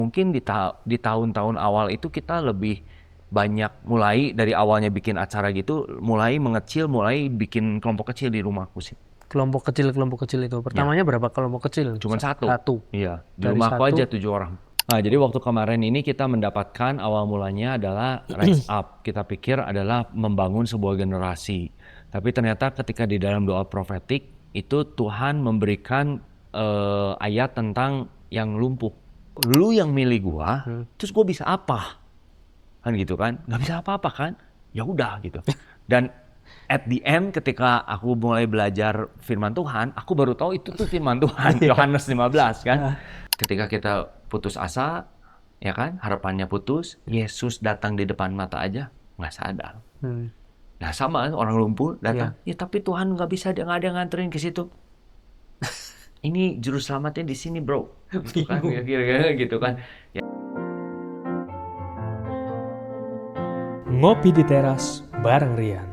Mungkin di tahun-tahun awal itu kita lebih banyak mulai dari awalnya bikin acara gitu, mulai mengecil, mulai bikin kelompok kecil di rumahku sih. Kelompok kecil itu. Ya, Pertamanya berapa kelompok kecil? cuman satu. Satu. Iya, di Dari rumahku aja satu. 7 orang. Nah, jadi waktu kemarin ini kita mendapatkan awal mulanya adalah rise up. Kita pikir adalah membangun sebuah generasi. Tapi ternyata ketika di dalam doa profetik itu Tuhan memberikan ayat tentang yang lumpuh. Lu yang milih gua, terus gua bisa apa? Kan gitu kan, nggak bisa apa-apa kan, ya udah gitu. Dan at the end ketika aku mulai belajar firman Tuhan, aku baru tahu itu tuh firman Tuhan. Yohanes 15 kan, ketika kita putus asa, ya kan, harapannya putus, Yesus datang di depan mata aja nggak sadar. Nah sama orang lumpuh datang, ya tapi Tuhan nggak bisa, nggak ada yang nganterin ke situ. Ini juru selamatnya di sini bro, gitu kan, kira-kira gitu kan. Ngopi di teras bareng Rian.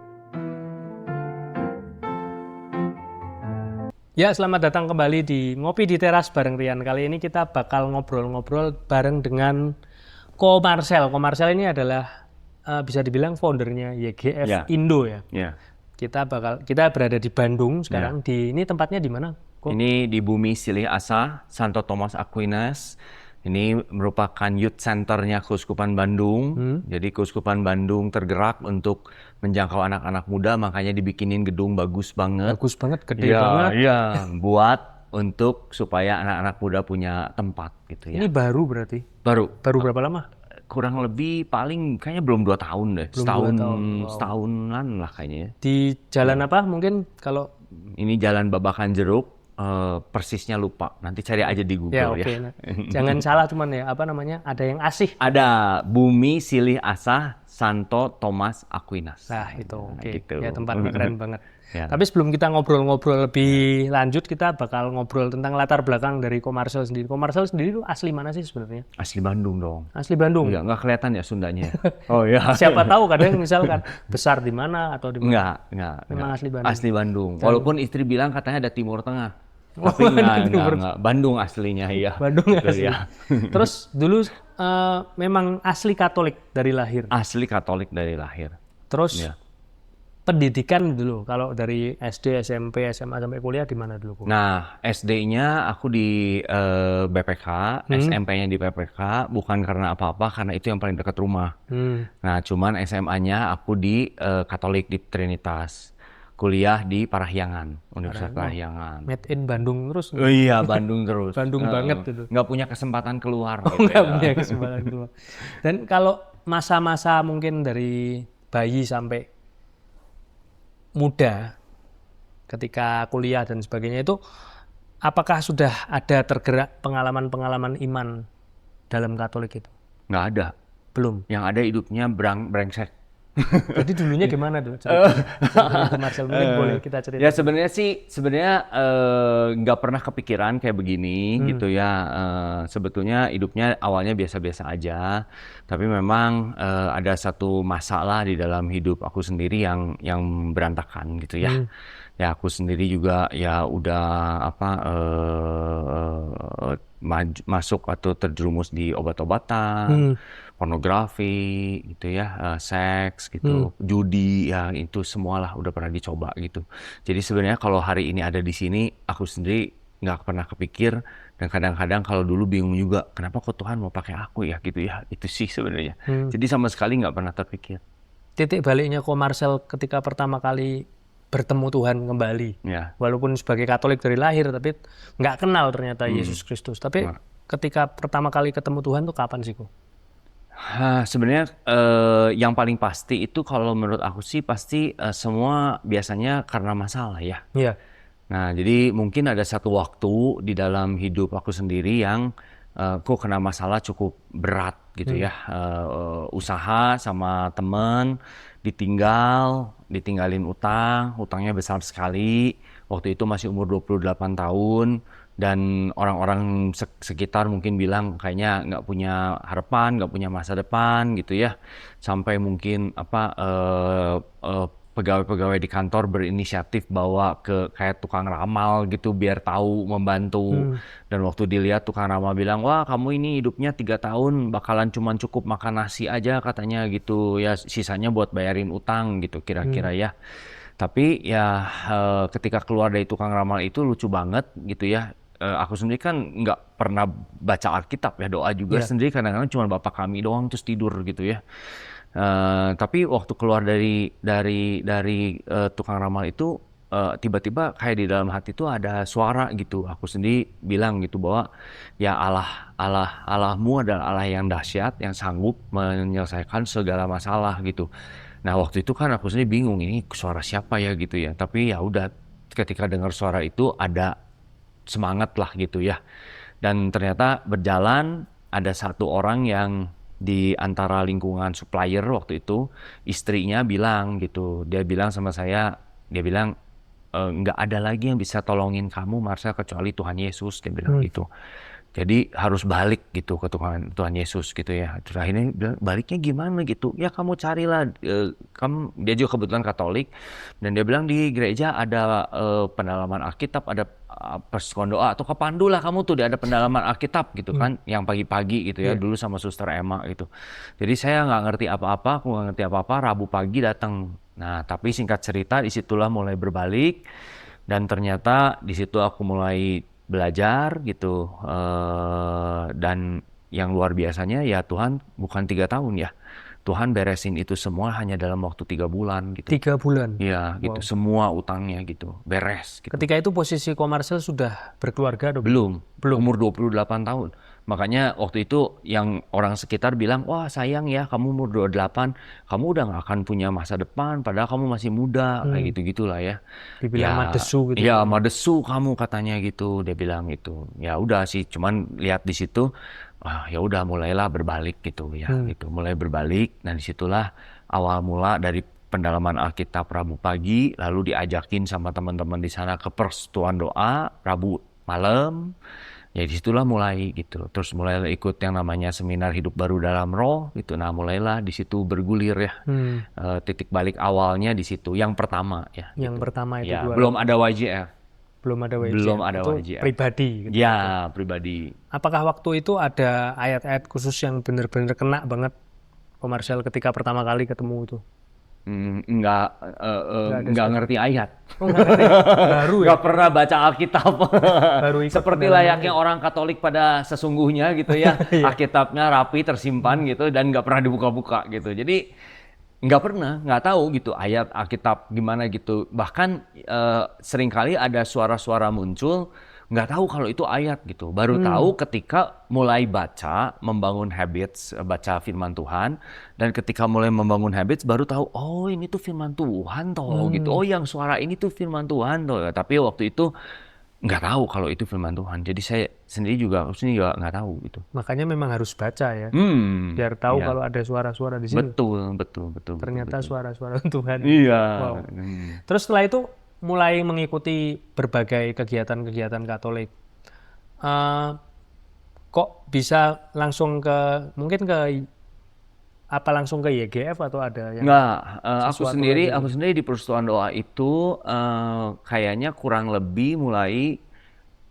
Ya, selamat datang kembali di Ngopi di Teras bareng Rian. Kali ini kita bakal ngobrol-ngobrol bareng dengan Ko Marcel. Ko Marcel ini adalah bisa dibilang foundernya YGF Ya. Indo ya. Ya. Kita berada di Bandung sekarang. Ini tempatnya di mana, Ko? Ini di Bumi Silih Asa, Santo Thomas Aquinas. Ini merupakan youth centernya Keuskupan Bandung. Jadi Keuskupan Bandung tergerak untuk menjangkau anak-anak muda, makanya dibikinin gedung bagus banget. Bagus banget, gede banget. Iya, buat untuk supaya anak-anak muda punya tempat gitu ya. Ini baru berarti? Baru Berapa lama? kurang lebih paling kayaknya belum 2 tahun deh. Setahunan lah kayaknya ya. Di jalan apa mungkin kalau... Ini Jalan Babakan Jeruk. Persisnya lupa, nanti cari aja di Google ya. Nah, jangan salah cuman ya, apa namanya, ada yang asih. Ada Bumi Silih Asa Santo Thomas Aquinas. Nah itu oke. Gitu. Ya tempatnya keren banget. Ya. Tapi sebelum kita ngobrol-ngobrol lebih lanjut, kita bakal ngobrol tentang latar belakang dari Ko Marcel sendiri. Ko Marcel sendiri itu asli mana sih sebenarnya? Asli Bandung dong. Asli Bandung. Iya, nggak kelihatan ya Sundanya. Oh iya. Siapa tahu kadang misalkan besar di mana atau di mana. Enggak. Memang asli Bandung. Asli Bandung. Walaupun istri bilang katanya ada Timur Tengah. Tapi enggak. Bandung aslinya, iya. Bandung gitu, asli. ya. Terus dulu memang asli Katolik dari lahir. Asli Katolik dari lahir. Terus Ya. pendidikan dulu, kalau dari SD, SMP, SMA sampai kuliah di mana dulu? Nah, SD-nya aku di BPK, SMP-nya di PPK, bukan karena apa-apa, karena itu yang paling dekat rumah. Nah, cuman SMA-nya aku di Katolik di Trinitas. Kuliah di Parahyangan, Universitas Parahyangan. Made in Bandung terus. Oh iya, Bandung terus. Bandung banget itu. Nggak punya kesempatan keluar. Gitu Nggak ya. punya kesempatan keluar. Dan kalau masa-masa mungkin dari bayi sampai muda, ketika kuliah dan sebagainya itu, apakah sudah ada tergerak pengalaman-pengalaman iman dalam Katolik itu? Nggak ada. Belum. Yang ada hidupnya brengsek. Jadi dulunya gimana dulu? Marcel, mungkin boleh kita cerita. Ya sebenarnya nggak pernah kepikiran kayak begini gitu ya. Sebetulnya hidupnya awalnya biasa-biasa aja, tapi memang ada satu masalah di dalam hidup aku sendiri yang berantakan gitu ya. Ya aku sendiri juga ya udah masuk atau terjerumus di obat-obatan, pornografi gitu ya, seks gitu, judi ya, itu semualah udah pernah dicoba gitu. Jadi sebenarnya kalau hari ini ada di sini, aku sendiri nggak pernah kepikir, dan kadang-kadang kalau dulu bingung juga, kenapa kok Tuhan mau pakai aku ya gitu ya, itu sih sebenarnya. Jadi sama sekali nggak pernah terpikir. Titik baliknya Ko Marcel ketika pertama kali bertemu Tuhan kembali. Ya. Walaupun sebagai Katolik dari lahir, tapi nggak kenal ternyata Yesus Kristus. Tapi ketika pertama kali ketemu Tuhan tuh kapan sih, Ko? Sebenarnya yang paling pasti itu kalau menurut aku sih pasti semua biasanya karena masalah ya. Iya. Nah jadi mungkin ada satu waktu di dalam hidup aku sendiri yang kok kena masalah cukup berat gitu ya. Usaha sama temen ditinggalin utangnya besar sekali. Waktu itu masih umur 28 tahun. Dan orang-orang sekitar mungkin bilang kayaknya nggak punya harapan, nggak punya masa depan gitu ya. Sampai mungkin pegawai-pegawai di kantor berinisiatif bawa ke kayak tukang ramal gitu biar tahu membantu. Dan waktu dilihat tukang ramal bilang, wah kamu ini hidupnya 3 tahun bakalan cuman cukup makan nasi aja katanya gitu ya, sisanya buat bayarin utang gitu kira-kira ya. Tapi ya ketika keluar dari tukang ramal itu lucu banget gitu ya. Aku sendiri kan nggak pernah baca Alkitab ya, doa juga sendiri kadang-kadang cuma Bapa Kami doang terus tidur gitu ya. Tapi waktu keluar dari tukang ramal itu tiba-tiba kayak di dalam hati itu ada suara gitu. Aku sendiri bilang gitu bahwa ya Allahmu adalah Allah yang dahsyat, yang sanggup menyelesaikan segala masalah gitu. Nah waktu itu kan aku sendiri bingung ini suara siapa ya gitu ya. Tapi ya udah ketika dengar suara itu ada semangat lah gitu ya. Dan ternyata berjalan ada satu orang yang di antara lingkungan supplier waktu itu, istrinya bilang gitu, dia bilang sama saya, dia bilang nggak ada lagi yang bisa tolongin kamu Marcel kecuali Tuhan Yesus, dia bilang gitu. Jadi harus balik gitu ke Tuhan Yesus gitu ya. Terus akhirnya bilang, baliknya gimana gitu? Ya kamu carilah, dia juga kebetulan Katolik, dan dia bilang di gereja ada pendalaman Alkitab, ada persekutuan doa atau kepandu lah kamu tuh, ada pendalaman Alkitab gitu kan, yang pagi-pagi gitu ya, dulu sama Suster Emma gitu. Jadi saya nggak ngerti apa-apa, aku nggak ngerti apa-apa, Rabu pagi datang. Nah tapi singkat cerita disitulah mulai berbalik, dan ternyata disitu aku mulai belajar gitu, dan yang luar biasanya ya Tuhan bukan 3 tahun ya, Tuhan beresin itu semua hanya dalam waktu 3 bulan gitu. 3 bulan. Iya gitu, semua utangnya gitu beres gitu. Ketika itu posisi Ko Marcel sudah berkeluarga atau Belum, umur 28 tahun. Makanya waktu itu yang orang sekitar bilang, wah sayang ya kamu umur 28, kamu udah gak akan punya masa depan, padahal kamu masih muda, kayak gitu-gitulah ya. Dibilang madesu gitu. Ya madesu kamu katanya gitu, dia bilang gitu. Ya udah sih, cuman lihat di situ, ya udah mulailah berbalik gitu ya, gitu. Mulai berbalik, dan disitulah awal mula dari pendalaman Alkitab Rabu pagi, lalu diajakin sama teman-teman di sana ke persekutuan doa Rabu malam. Ya disitulah mulai gitu. Terus mulai ikut yang namanya seminar hidup baru dalam roh gitu. Nah mulailah di situ bergulir ya. Titik balik awalnya di situ. Yang pertama ya. Yang gitu. pertama itu ya, belum ada YJF. Belum ada YJF. Belum ada itu YJF. Pribadi. Gitu. Ya pribadi. Apakah waktu itu ada ayat-ayat khusus yang benar-benar kena banget Ko Marcel ketika pertama kali ketemu itu? Enggak ngerti ayat. Baru ya? Enggak pernah baca Alkitab. Baru ikut Seperti layaknya orang Katolik pada sesungguhnya gitu ya. Alkitabnya rapi tersimpan gitu dan enggak pernah dibuka-buka gitu. Jadi nggak tahu gitu ayat Alkitab gimana gitu. Bahkan seringkali ada suara-suara muncul, nggak tahu kalau itu ayat gitu. Baru tahu ketika mulai baca, membangun habits, baca firman Tuhan. Dan ketika mulai membangun habits, baru tahu, oh ini tuh firman Tuhan toh gitu. Oh yang suara ini tuh firman Tuhan toh. Tapi waktu itu nggak tahu kalau itu firman Tuhan. Jadi saya sendiri juga nggak tahu gitu. Makanya memang harus baca ya. Biar tahu kalau ada suara-suara di situ. Betul. Ternyata suara-suara Tuhan. Iya. Wow. Terus setelah itu mulai mengikuti berbagai kegiatan-kegiatan Katolik. Kok bisa langsung langsung ke YGF atau ada yang Nggak, aku sendiri di persekutuan doa itu kayaknya kurang lebih mulai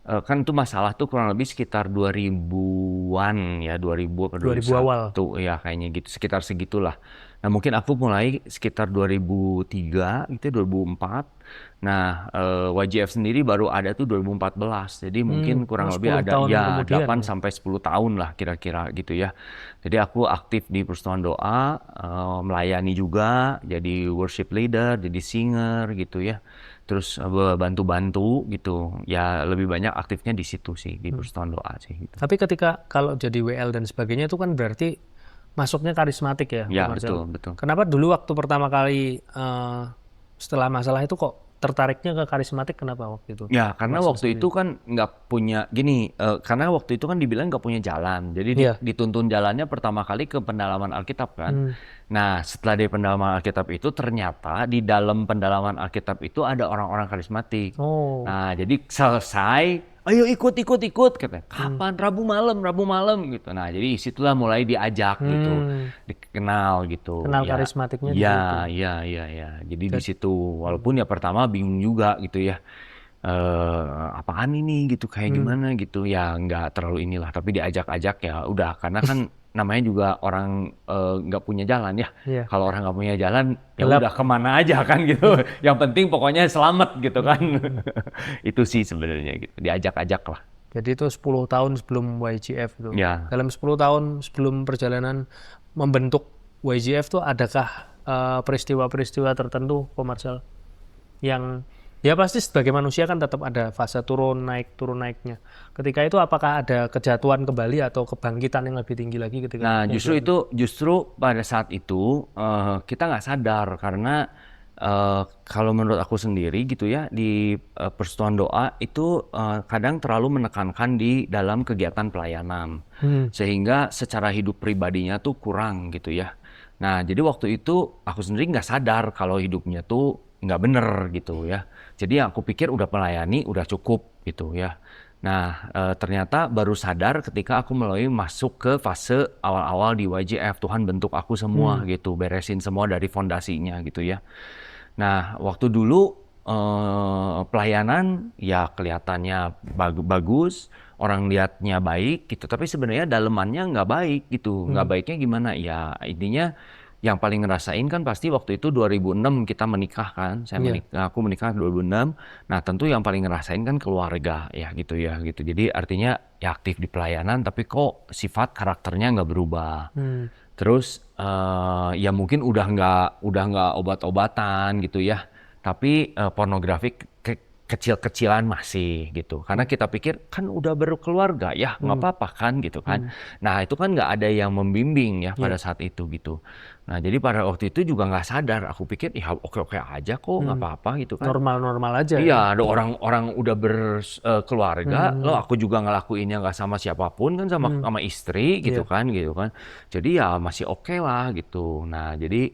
kan itu masalah tuh kurang lebih sekitar 2000-an ya, 2000 atau 2000 awal. Ya kayaknya gitu, sekitar segitulah. Nah mungkin aku mulai sekitar 2003 gitu, 2004. Nah YGF sendiri baru ada tuh 2014. Jadi mungkin kurang lebih ada ya 8 sampai 10 tahun lah kira-kira gitu ya. Jadi aku aktif di persekutuan doa, melayani juga, jadi worship leader, jadi singer gitu ya. Terus bantu-bantu gitu. Ya lebih banyak aktifnya di situ sih, di persekutuan doa sih gitu. Tapi ketika kalau jadi WL dan sebagainya itu kan berarti masuknya karismatik ya? Ya betul. Kenapa dulu waktu pertama kali setelah masalah itu kok tertariknya ke karismatik, kenapa waktu itu? Ya karena waktu itu kan nggak punya karena waktu itu kan dibilang nggak punya jalan, jadi dituntun jalannya pertama kali ke pendalaman Alkitab kan. Nah setelah dari pendalaman Alkitab itu ternyata di dalam pendalaman Alkitab itu ada orang-orang karismatik. Nah jadi selesai ayo ikut katanya. Kapan? Rabu malam gitu. Nah jadi situlah mulai diajak gitu, dikenal gitu. Kenal Ya, karismatiknya di situ. ya. Jadi di situ walaupun ya pertama bingung juga gitu ya. Apaan ini gitu, kayak gimana gitu ya, nggak terlalu inilah, tapi diajak-ajak ya udah, karena kan namanya juga orang nggak punya jalan ya. Iya. Kalau orang nggak punya jalan ya Gelap. udah kemana aja kan gitu. Yang penting pokoknya selamat gitu kan. Itu sih sebenarnya gitu, diajak-ajak lah. Jadi itu 10 tahun sebelum YGF itu. Ya. Dalam 10 tahun sebelum perjalanan membentuk YGF tuh adakah peristiwa-peristiwa tertentu, Ko Marcel, yang ya pasti sebagai manusia kan tetap ada fase turun naiknya. Ketika itu apakah ada kejatuhan kembali atau kebangkitan yang lebih tinggi lagi ketika? Nah justru pada saat itu kita nggak sadar, karena kalau menurut aku sendiri gitu ya, di persekutuan doa itu kadang terlalu menekankan di dalam kegiatan pelayanan, sehingga secara hidup pribadinya tuh kurang gitu ya. Nah jadi waktu itu aku sendiri nggak sadar kalau hidupnya tuh nggak bener gitu ya. Jadi aku pikir udah melayani udah cukup gitu ya. Nah ternyata baru sadar ketika aku mulai masuk ke fase awal-awal di YGF. Tuhan bentuk aku semua gitu, beresin semua dari fondasinya gitu ya. Nah waktu dulu pelayanan ya kelihatannya bagus, orang lihatnya baik gitu, tapi sebenarnya dalemannya nggak baik gitu. Nggak baiknya gimana ya, intinya yang paling ngerasain kan pasti waktu itu 2006 kita menikah kan. Aku menikah 2006. Nah, tentu yang paling ngerasain kan keluarga ya gitu ya gitu. Jadi artinya ya aktif di pelayanan tapi kok sifat karakternya nggak berubah. Terus ya mungkin udah nggak obat-obatan gitu ya. Tapi pornografi kecil-kecilan masih gitu, karena kita pikir kan udah berkeluarga ya nggak apa-apa kan gitu kan. Nah itu kan nggak ada yang membimbing ya pada saat itu gitu. Nah jadi pada waktu itu juga nggak sadar, aku pikir ya oke-oke aja kok, nggak apa-apa gitu kan. Normal-normal aja. Iya, ada orang udah berkeluarga, lo aku juga ngelakuinnya nggak sama siapapun kan, sama istri gitu kan. Jadi ya masih oke lah gitu. Nah jadi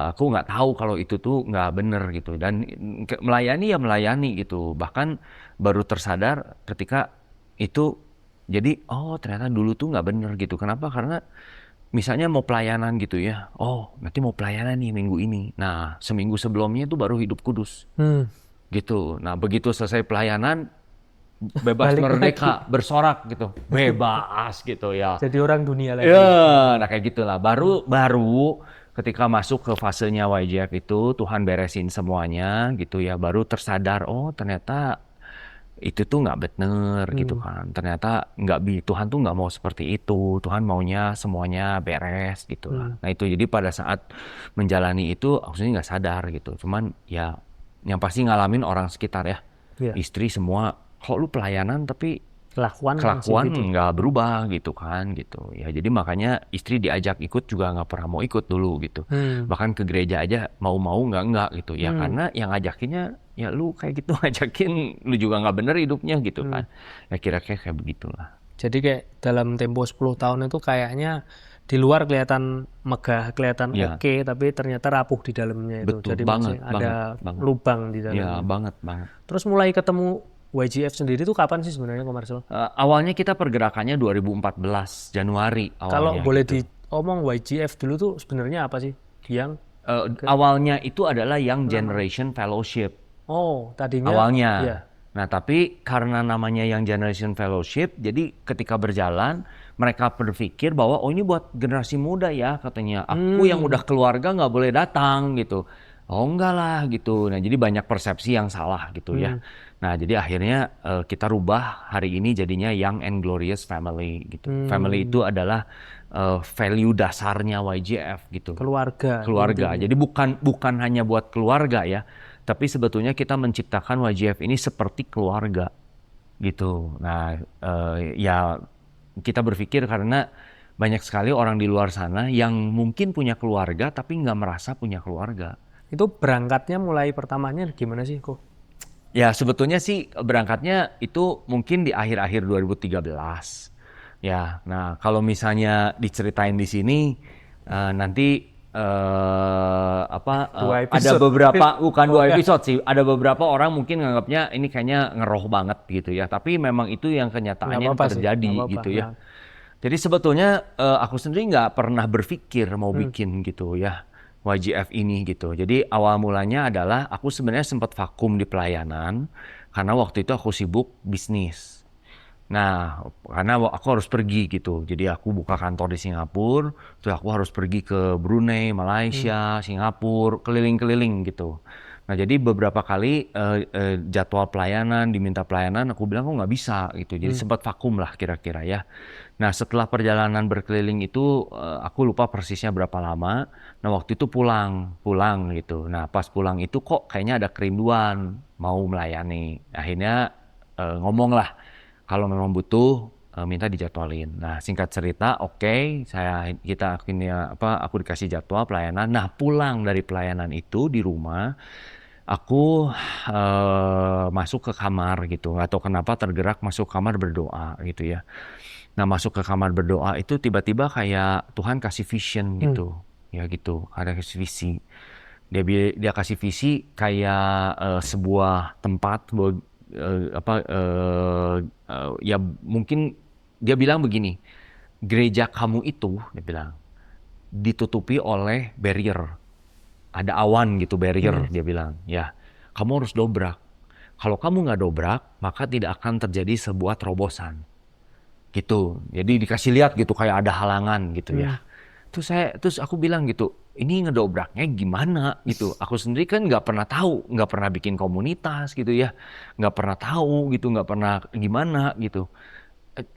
aku nggak tahu kalau itu tuh nggak bener gitu, dan melayani ya melayani gitu. Bahkan baru tersadar ketika itu, jadi oh ternyata dulu tuh nggak bener gitu. Kenapa? Karena misalnya mau pelayanan gitu ya, oh nanti mau pelayanan nih minggu ini. Nah seminggu sebelumnya itu baru hidup kudus gitu. Nah begitu selesai pelayanan bebas Balik merdeka bersorak gitu, bebas gitu ya. Jadi orang dunia lagi. Ya, nah kayak gitulah. Baru ketika masuk ke fasenya YGF itu Tuhan beresin semuanya gitu ya, baru tersadar oh ternyata itu tuh nggak bener gitu kan. Ternyata Tuhan tuh nggak mau seperti itu. Tuhan maunya semuanya beres gitu lah. Nah itu jadi pada saat menjalani itu aku sendiri nggak sadar gitu. Cuman ya yang pasti ngalamin orang sekitar ya. Iya. Istri semua, kok lu pelayanan tapi Kelakuan gitu. nggak berubah gitu kan gitu ya. Jadi makanya istri diajak ikut juga nggak pernah mau ikut dulu gitu. Bahkan ke gereja aja mau nggak gitu ya, karena yang ngajakinnya ya lu kayak gitu ngajakin lu juga nggak bener hidupnya gitu kan ya, kira-kira kayak begitulah. Jadi kayak dalam tempo 10 tahun itu kayaknya di luar kelihatan megah, kelihatan oke, tapi ternyata rapuh di dalamnya itu. Betul, jadi banget, masih ada lubang di dalamnya. Ya banget. Terus mulai ketemu YGF sendiri itu kapan sih sebenarnya, Ko Marcel? Awalnya kita pergerakannya 2014 Januari awalnya. Kalau boleh diomong YGF dulu tuh sebenarnya apa sih? Yang awalnya itu adalah Young Generation Fellowship. oh tadinya Awalnya. iya. Nah tapi karena namanya Young Generation Fellowship, jadi ketika berjalan mereka berpikir bahwa oh ini buat generasi muda ya katanya. Aku yang udah keluarga nggak boleh datang gitu. Oh enggak lah gitu. Nah jadi banyak persepsi yang salah gitu ya. Nah jadi akhirnya kita rubah hari ini jadinya Young and Glorious Family gitu. Family itu adalah value dasarnya YGF gitu. Keluarga. Jadi bukan hanya buat keluarga ya, tapi sebetulnya kita menciptakan YGF ini seperti keluarga gitu. Nah ya kita berpikir karena banyak sekali orang di luar sana yang mungkin punya keluarga tapi nggak merasa punya keluarga. Itu berangkatnya mulai pertamanya gimana sih, Ko? Ya sebetulnya sih berangkatnya itu mungkin di akhir-akhir 2013. Ya, nah kalau misalnya diceritain di sini nanti Dua ada episode. beberapa, bukan Oh, 2 ya. episode sih, ada beberapa orang mungkin nganggapnya ini kayaknya ngeroh banget gitu ya, tapi memang itu yang Nggak kenyataannya yang apa-apa sih, terjadi nggak apa-apa. gitu ya. Nah, Jadi sebetulnya aku sendiri nggak pernah berpikir mau hmm, bikin gitu ya YGF ini gitu. Jadi awal mulanya adalah aku sebenarnya sempat vakum di pelayanan karena waktu itu aku sibuk bisnis. Nah, karena aku harus pergi gitu. Jadi aku buka kantor di Singapura, terus aku harus pergi ke Brunei, hmm, Malaysia, Singapura, keliling-keliling gitu. Nah, jadi beberapa kali jadwal pelayanan, diminta pelayanan, aku bilang aku nggak bisa gitu. Jadi hmm, sempat vakum lah kira-kira ya. Nah, setelah perjalanan berkeliling itu, aku lupa persisnya berapa lama. Nah, waktu itu pulang gitu. Nah, pas pulang itu kok kayaknya ada kerinduan mau melayani. Akhirnya ngomong lah, kalau memang butuh minta dijadwalin. Nah, singkat cerita, oke, kita akhirnya aku dikasih jadwal pelayanan. Nah, pulang dari pelayanan itu di rumah, aku masuk ke kamar gitu. Nggak tahu kenapa tergerak masuk kamar berdoa gitu ya. Nah, masuk ke kamar berdoa itu tiba-tiba kayak Tuhan kasih vision hmm. gitu. Ya gitu, ada kasih visi. Dia kasih visi kayak sebuah tempat ya mungkin dia bilang begini, gereja kamu itu dia bilang ditutupi oleh barrier. Ada awan gitu, barrier Hmm. dia bilang. Ya, kamu harus dobrak. Kalau kamu nggak dobrak, maka tidak akan terjadi sebuah terobosan. Gitu. Jadi dikasih lihat gitu kayak ada halangan gitu ya. Hmm. Terus aku bilang gitu, ini ngedobraknya gimana gitu. Aku sendiri kan nggak pernah tahu, nggak pernah bikin komunitas gitu ya, nggak pernah tahu gitu, nggak pernah gimana gitu.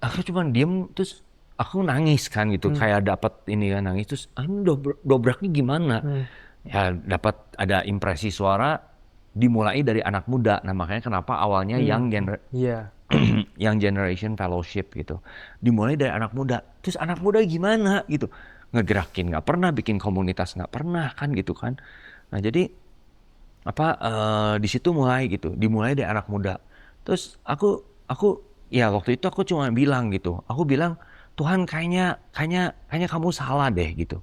Aku cuma diem, terus aku nangis kan gitu, Hmm. kayak dapat ini kan nangis. Terus ini dobraknya gimana? Hmm. Ya dapat ada impresi suara dimulai dari anak muda. Nah makanya kenapa awalnya Hmm. Iya. Young Generation Fellowship gitu. Dimulai dari anak muda. Terus anak muda gimana gitu. Ngegerakin nggak pernah, bikin komunitas nggak pernah kan gitu kan. Nah jadi di situ mulai gitu. Dimulai dari anak muda. Terus aku ya waktu itu aku cuma bilang gitu. Aku bilang, Tuhan kayaknya kamu salah deh gitu.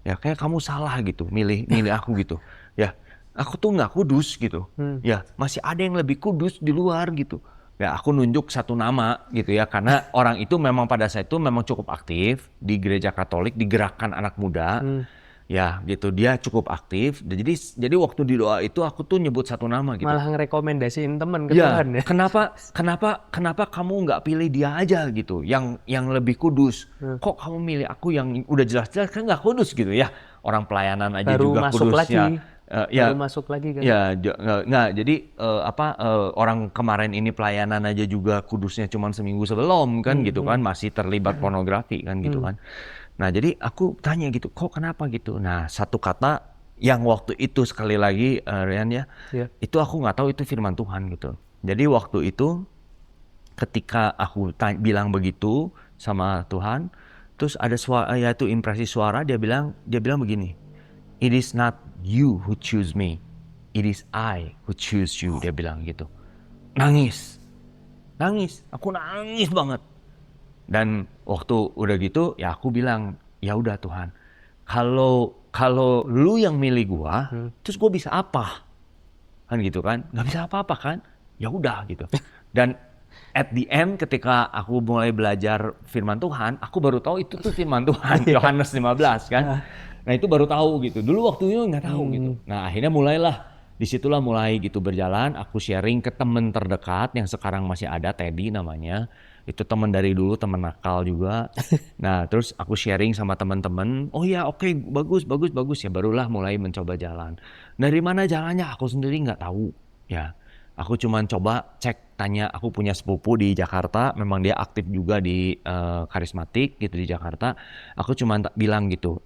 Ya kayak kamu salah gitu, milih milih aku gitu. Ya, aku tuh nggak kudus gitu. Hmm. Ya, masih ada yang lebih kudus di luar gitu. Ya, aku nunjuk satu nama gitu ya, karena orang itu memang pada saat itu memang cukup aktif di gereja Katolik, di gerakan anak muda. Hmm. Ya, gitu dia cukup aktif. Jadi waktu di doa itu aku tuh nyebut satu nama gitu. Malah ngerekomendasiin temen ke Ya, Tuhan ya. kenapa kamu nggak pilih dia aja gitu, yang lebih kudus? Hmm. Kok kamu milih aku yang udah jelas-jelas kan nggak kudus gitu ya? Orang pelayanan aja Baru juga masuk kudus ya. lagi. Baru Ya, masuk lagi kan. ya nggak. Jadi orang kemarin ini pelayanan aja juga kudusnya cuma seminggu sebelum kan Hmm. gitu Hmm. kan, masih terlibat pornografi kan gitu Hmm. kan. Nah jadi aku tanya gitu, kok kenapa gitu? Nah satu kata yang waktu itu sekali lagi Rian ya, Ya. itu aku nggak tahu itu firman Tuhan gitu. Jadi waktu itu ketika aku bilang begitu sama Tuhan, terus ada suara, yaitu impresi suara, dia bilang begini, it is not you who choose me, it is I who choose you, dia bilang gitu. Nangis, aku nangis banget. Dan waktu udah gitu ya aku bilang, ya udah Tuhan, kalau lu yang milih gua, terus gua bisa apa? Kan gitu kan, nggak bisa apa-apa kan, ya udah gitu. Dan at the end ketika aku mulai belajar firman Tuhan, aku baru tahu itu tuh firman Tuhan, Yohanes 15 kan. Nah itu baru tahu gitu, dulu waktu itu nggak tahu gitu. Nah akhirnya disitulah mulai gitu berjalan, aku sharing ke temen terdekat yang sekarang masih ada, Teddy namanya. Itu teman dari dulu, teman nakal juga. Nah terus aku sharing sama teman-teman, oh ya oke, bagus ya, barulah mulai mencoba jalan. Dari mana jalannya aku sendiri nggak tahu ya. Aku cuman coba tanya, aku punya sepupu di Jakarta, memang dia aktif juga di karismatik gitu di Jakarta. Aku cuman bilang gitu,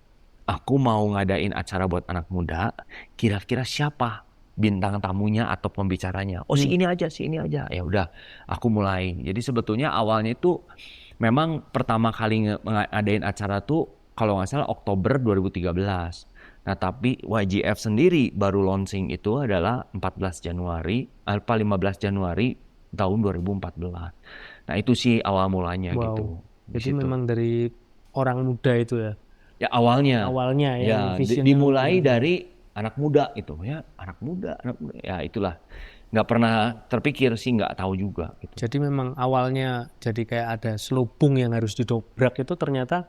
aku mau ngadain acara buat anak muda, kira-kira siapa bintang tamunya atau pembicaranya? Oh Hmm. si ini aja. Ya udah, aku mulai. Jadi sebetulnya awalnya itu memang pertama kali ngadain acara tuh kalau nggak salah Oktober 2013. Nah tapi YGF sendiri baru launching itu adalah 15 Januari tahun 2014. Nah itu sih awal mulanya Wow. gitu di Jadi situ. memang dari orang muda itu ya. Ya awalnya yang ya visionnya dimulai dari anak muda itu ya, anak muda ya itulah, nggak pernah terpikir sih, nggak tahu juga gitu. Jadi memang awalnya jadi kayak ada selubung yang harus didobrak, itu ternyata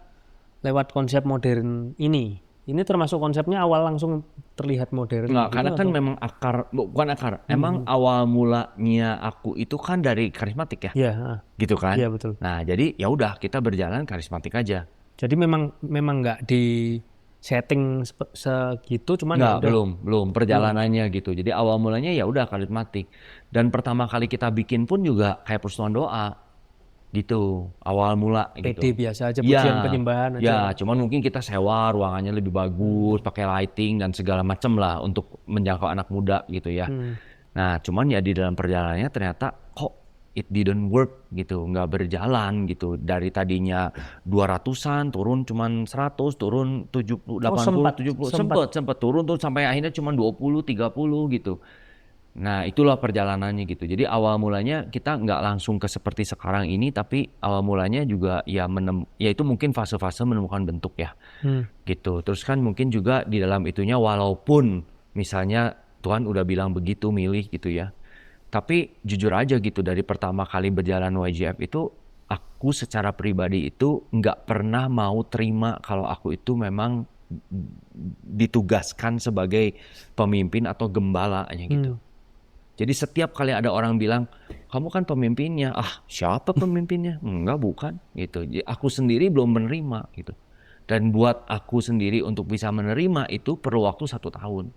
lewat konsep modern ini. Ini termasuk konsepnya awal langsung terlihat modern Nggak, gitu karena kan atau? memang bukan akar, emang awal mulanya aku itu kan dari karismatik ya, Iya, gitu kan. iya betul. Nah jadi ya udah kita berjalan karismatik aja. Jadi memang nggak di setting segitu, cuman ya Nggak, udah. belum perjalanannya gitu. Jadi awal mulanya ya udah karismatik. Dan pertama kali kita bikin pun juga kayak persekutuan doa gitu. Awal mula PD gitu. biasa aja, pujian Ya, penyembahan ya, aja. cuman mungkin kita sewa ruangannya lebih bagus, pakai lighting dan segala macem lah untuk menjangkau anak muda gitu ya. Nah, cuman ya di dalam perjalanannya ternyata kok it didn't work gitu, nggak berjalan gitu. Dari tadinya 200-an turun cuman 100, turun 70, Oh 80, sempat 70, sempat sempet turun tuh sampai akhirnya cuma 20, 30 gitu. Nah, itulah perjalanannya gitu. Jadi awal mulanya kita nggak langsung ke seperti sekarang ini, tapi awal mulanya juga ya ya itu mungkin fase-fase menemukan bentuk ya gitu. Terus kan mungkin juga di dalam itunya walaupun misalnya Tuhan udah bilang begitu milih gitu ya. Tapi jujur aja gitu dari pertama kali berjalan YGF itu aku secara pribadi itu nggak pernah mau terima kalau aku itu memang ditugaskan sebagai pemimpin atau gembalanya gitu. Jadi setiap kali ada orang bilang, kamu kan pemimpinnya. Ah, siapa pemimpinnya? Enggak, bukan. Gitu. Jadi aku sendiri belum menerima gitu. Dan buat aku sendiri untuk bisa menerima itu perlu waktu 1 tahun.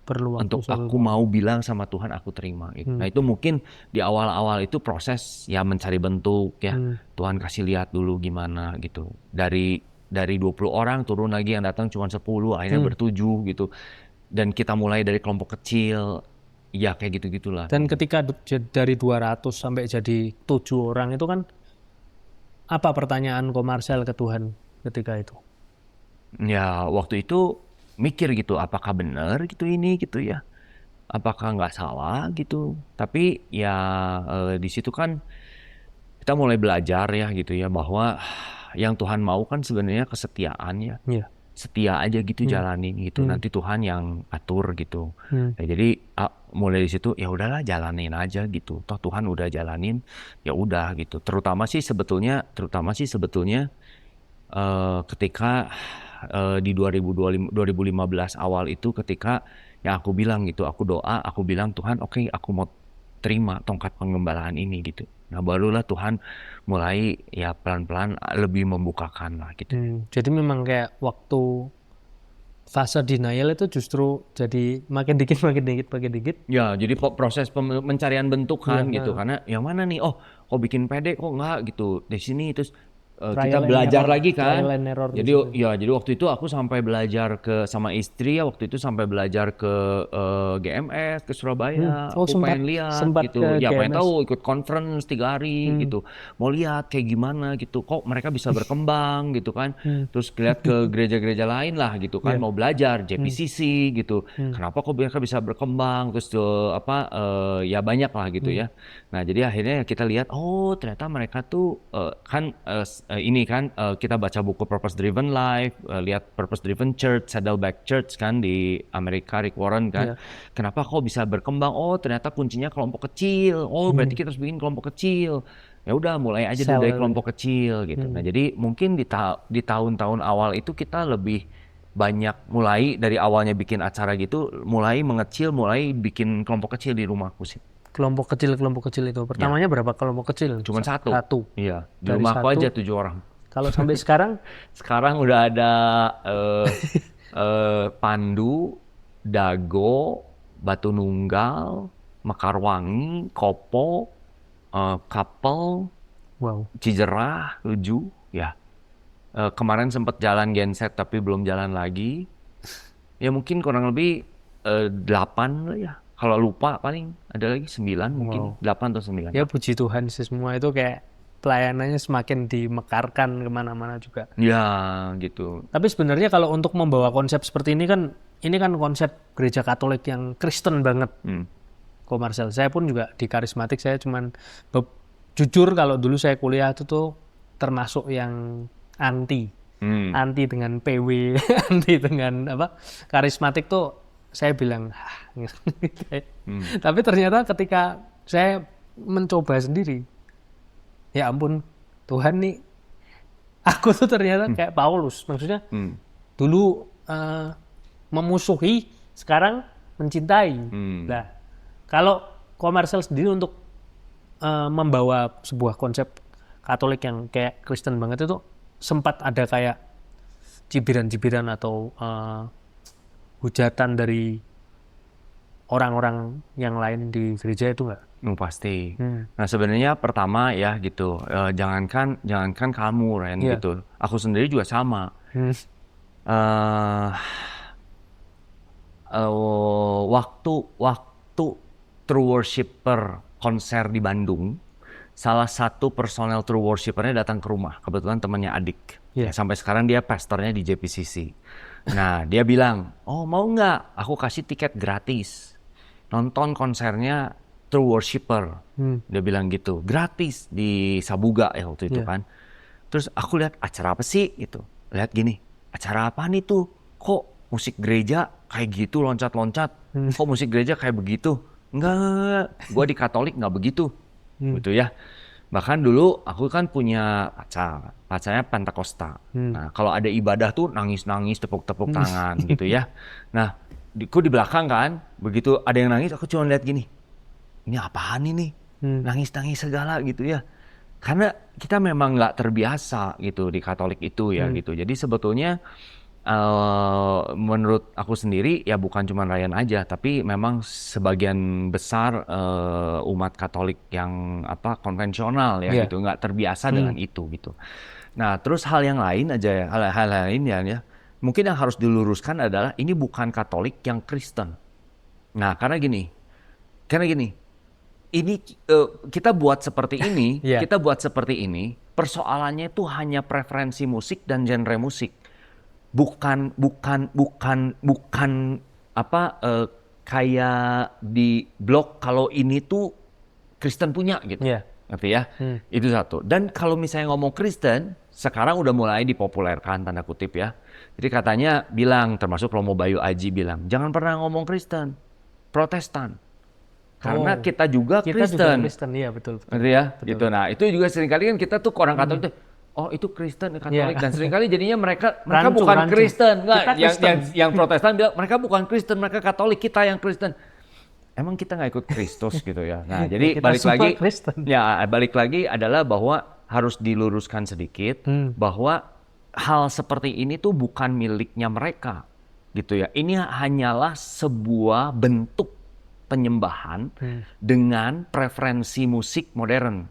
perlu waktu Untuk 1 aku tahun. mau bilang sama Tuhan aku terima gitu. Nah itu mungkin di awal-awal itu proses ya mencari bentuk ya. Tuhan kasih lihat dulu gimana gitu. Dari 20 orang turun lagi yang datang cuma 10, akhirnya bertujuh gitu. Dan kita mulai dari kelompok kecil. Ya kayak gitu-gitulah. Dan ketika dari 200 sampai jadi 7 orang itu kan, apa pertanyaan Komarsel ke Tuhan ketika itu? Ya waktu itu mikir gitu, apakah benar gitu ini gitu ya, apakah nggak salah gitu. Tapi ya di situ kan kita mulai belajar ya gitu ya, bahwa yang Tuhan mau kan sebenarnya kesetiaan ya. Iya. Setia aja gitu jalanin gitu, nanti Tuhan yang atur gitu. Ya, jadi mulai di situ ya udahlah jalanin aja gitu, toh Tuhan udah jalanin ya udah gitu. Terutama sih sebetulnya ketika di 2015 awal itu, ketika yang aku bilang gitu, aku doa, aku bilang Tuhan oke, aku mau terima tongkat pengembalaan ini gitu. Nah barulah Tuhan mulai ya pelan-pelan lebih membukakan lah gitu. Jadi memang kayak waktu fase denial itu justru jadi makin dikit makin dikit. Ya, jadi proses pencarian bentuk Iya, kan gitu. Karena yang mana nih? Oh, kok bikin pede kok enggak gitu. Di sini terus kita trial and belajar error, lagi kan. trial and error di Jadi situ. ya, jadi waktu itu aku sampai belajar sama istri ya, waktu itu sampai belajar ke GMS ke Surabaya. Oh Aku pengen lihat sempat gitu. ke Ya pengen GMS. tahu, ikut conference 3 hari gitu. Mau lihat kayak gimana gitu. Kok mereka bisa berkembang gitu kan. Terus lihat ke gereja-gereja lain lah gitu kan. Iya. Mau belajar JPCC gitu. Kenapa kok mereka bisa berkembang, terus ya banyak lah gitu ya. Nah jadi akhirnya kita lihat, oh ternyata mereka tuh ini kan kita baca buku Purpose Driven Life, lihat Purpose Driven Church, Saddleback Church kan di Amerika, Rick Warren kan. Iya. Kenapa kok bisa berkembang? Oh ternyata kuncinya kelompok kecil. Oh berarti kita harus bikin kelompok kecil. Ya udah mulai aja dulu dari kelompok kecil gitu. Nah jadi mungkin di tahun-tahun awal itu kita lebih banyak mulai dari awalnya bikin acara gitu, mulai mengecil, mulai bikin kelompok kecil di rumahku sih. Kelompok kecil itu. Pertamanya berapa kelompok kecil? Cuman satu. Satu. Iya, di Dari rumahku satu. aja 7 orang. Kalau sampai sekarang Sekarang udah ada Pandu, Dago, Batu Nunggal, Mekarwangi, Kopo, Kapel, wow. Cijerah, 7 ya. Kemarin sempat jalan genset tapi belum jalan lagi. Ya mungkin kurang lebih 8 lah ya. Kalau lupa paling ada lagi 9 mungkin. 8 atau 9. Ya puji Tuhan sih, semua itu kayak pelayanannya semakin dimekarkan kemana-mana juga. Ya gitu. Tapi sebenarnya kalau untuk membawa konsep seperti ini kan konsep gereja Katolik yang Kristen banget. Komarsel. Saya pun juga di karismatik, saya cuman jujur kalau dulu saya kuliah itu tuh termasuk yang anti. anti dengan PW, anti dengan apa karismatik tuh saya bilang, gitu. Tapi ternyata ketika saya mencoba sendiri, ya ampun Tuhan nih, aku tuh ternyata kayak Paulus, maksudnya dulu memusuhi, sekarang mencintai. Nah, kalau komersial sendiri untuk membawa sebuah konsep Katolik yang kayak Kristen banget itu sempat ada kayak cibiran-cibiran atau hujatan dari orang-orang yang lain di gereja itu nggak? Pasti. Nah sebenarnya pertama ya gitu, jangankan kamu Ren gitu, aku sendiri juga sama. Waktu True Worshipper konser di Bandung, salah satu personel True Worshippernya datang ke rumah, kebetulan temannya adik. Ya, sampai sekarang dia pastornya di JPCC. Nah dia bilang, oh mau nggak aku kasih tiket gratis nonton konsernya True Worshipper. Dia bilang gitu, gratis di Sabuga ya waktu itu kan. Terus aku lihat acara apa sih gitu, lihat gini, acara apa nih tuh, kok musik gereja kayak gitu loncat-loncat, kok musik gereja kayak begitu. Enggak, gue di Katolik nggak begitu, gitu ya. Bahkan dulu aku kan punya pacarnya Pentakosta. Nah kalau ada ibadah tuh nangis-nangis, tepuk-tepuk tangan gitu ya. Nah aku di belakang kan, begitu ada yang nangis aku cuma lihat gini, ini apaan ini, nangis-nangis segala gitu ya. Karena kita memang nggak terbiasa gitu di Katolik itu ya gitu. Jadi sebetulnya menurut aku sendiri ya bukan cuma Ryan aja, tapi memang sebagian besar umat Katolik yang konvensional ya gitu, nggak terbiasa dengan itu gitu. Nah terus hal yang lain aja ya, hal lain ya, mungkin yang harus diluruskan adalah ini bukan Katolik yang Kristen. Nah karena gini, ini kita buat seperti ini, persoalannya itu hanya preferensi musik dan genre musik. Bukan kayak di blog kalau ini tuh Kristen punya gitu. Ngerti ya? Itu satu. Dan kalau misalnya ngomong Kristen, sekarang udah mulai dipopulerkan tanda kutip ya. Jadi katanya bilang, termasuk Romo Bayu Aji bilang, jangan pernah ngomong Kristen, Protestan. Karena kita juga Kristen. Iya betul. Ngerti ya? Betul. Gitu. Nah itu juga seringkali kan kita tuh orang Katolik tuh, oh itu Kristen, Katolik, dan seringkali jadinya mereka bukan Kristen, enggak, yang Protestan bilang mereka bukan Kristen, mereka Katolik, kita yang Kristen. Emang kita nggak ikut Kristus gitu ya. Nah jadi balik lagi adalah bahwa harus diluruskan sedikit bahwa hal seperti ini tuh bukan miliknya mereka gitu ya. Ini hanyalah sebuah bentuk penyembahan dengan preferensi musik modern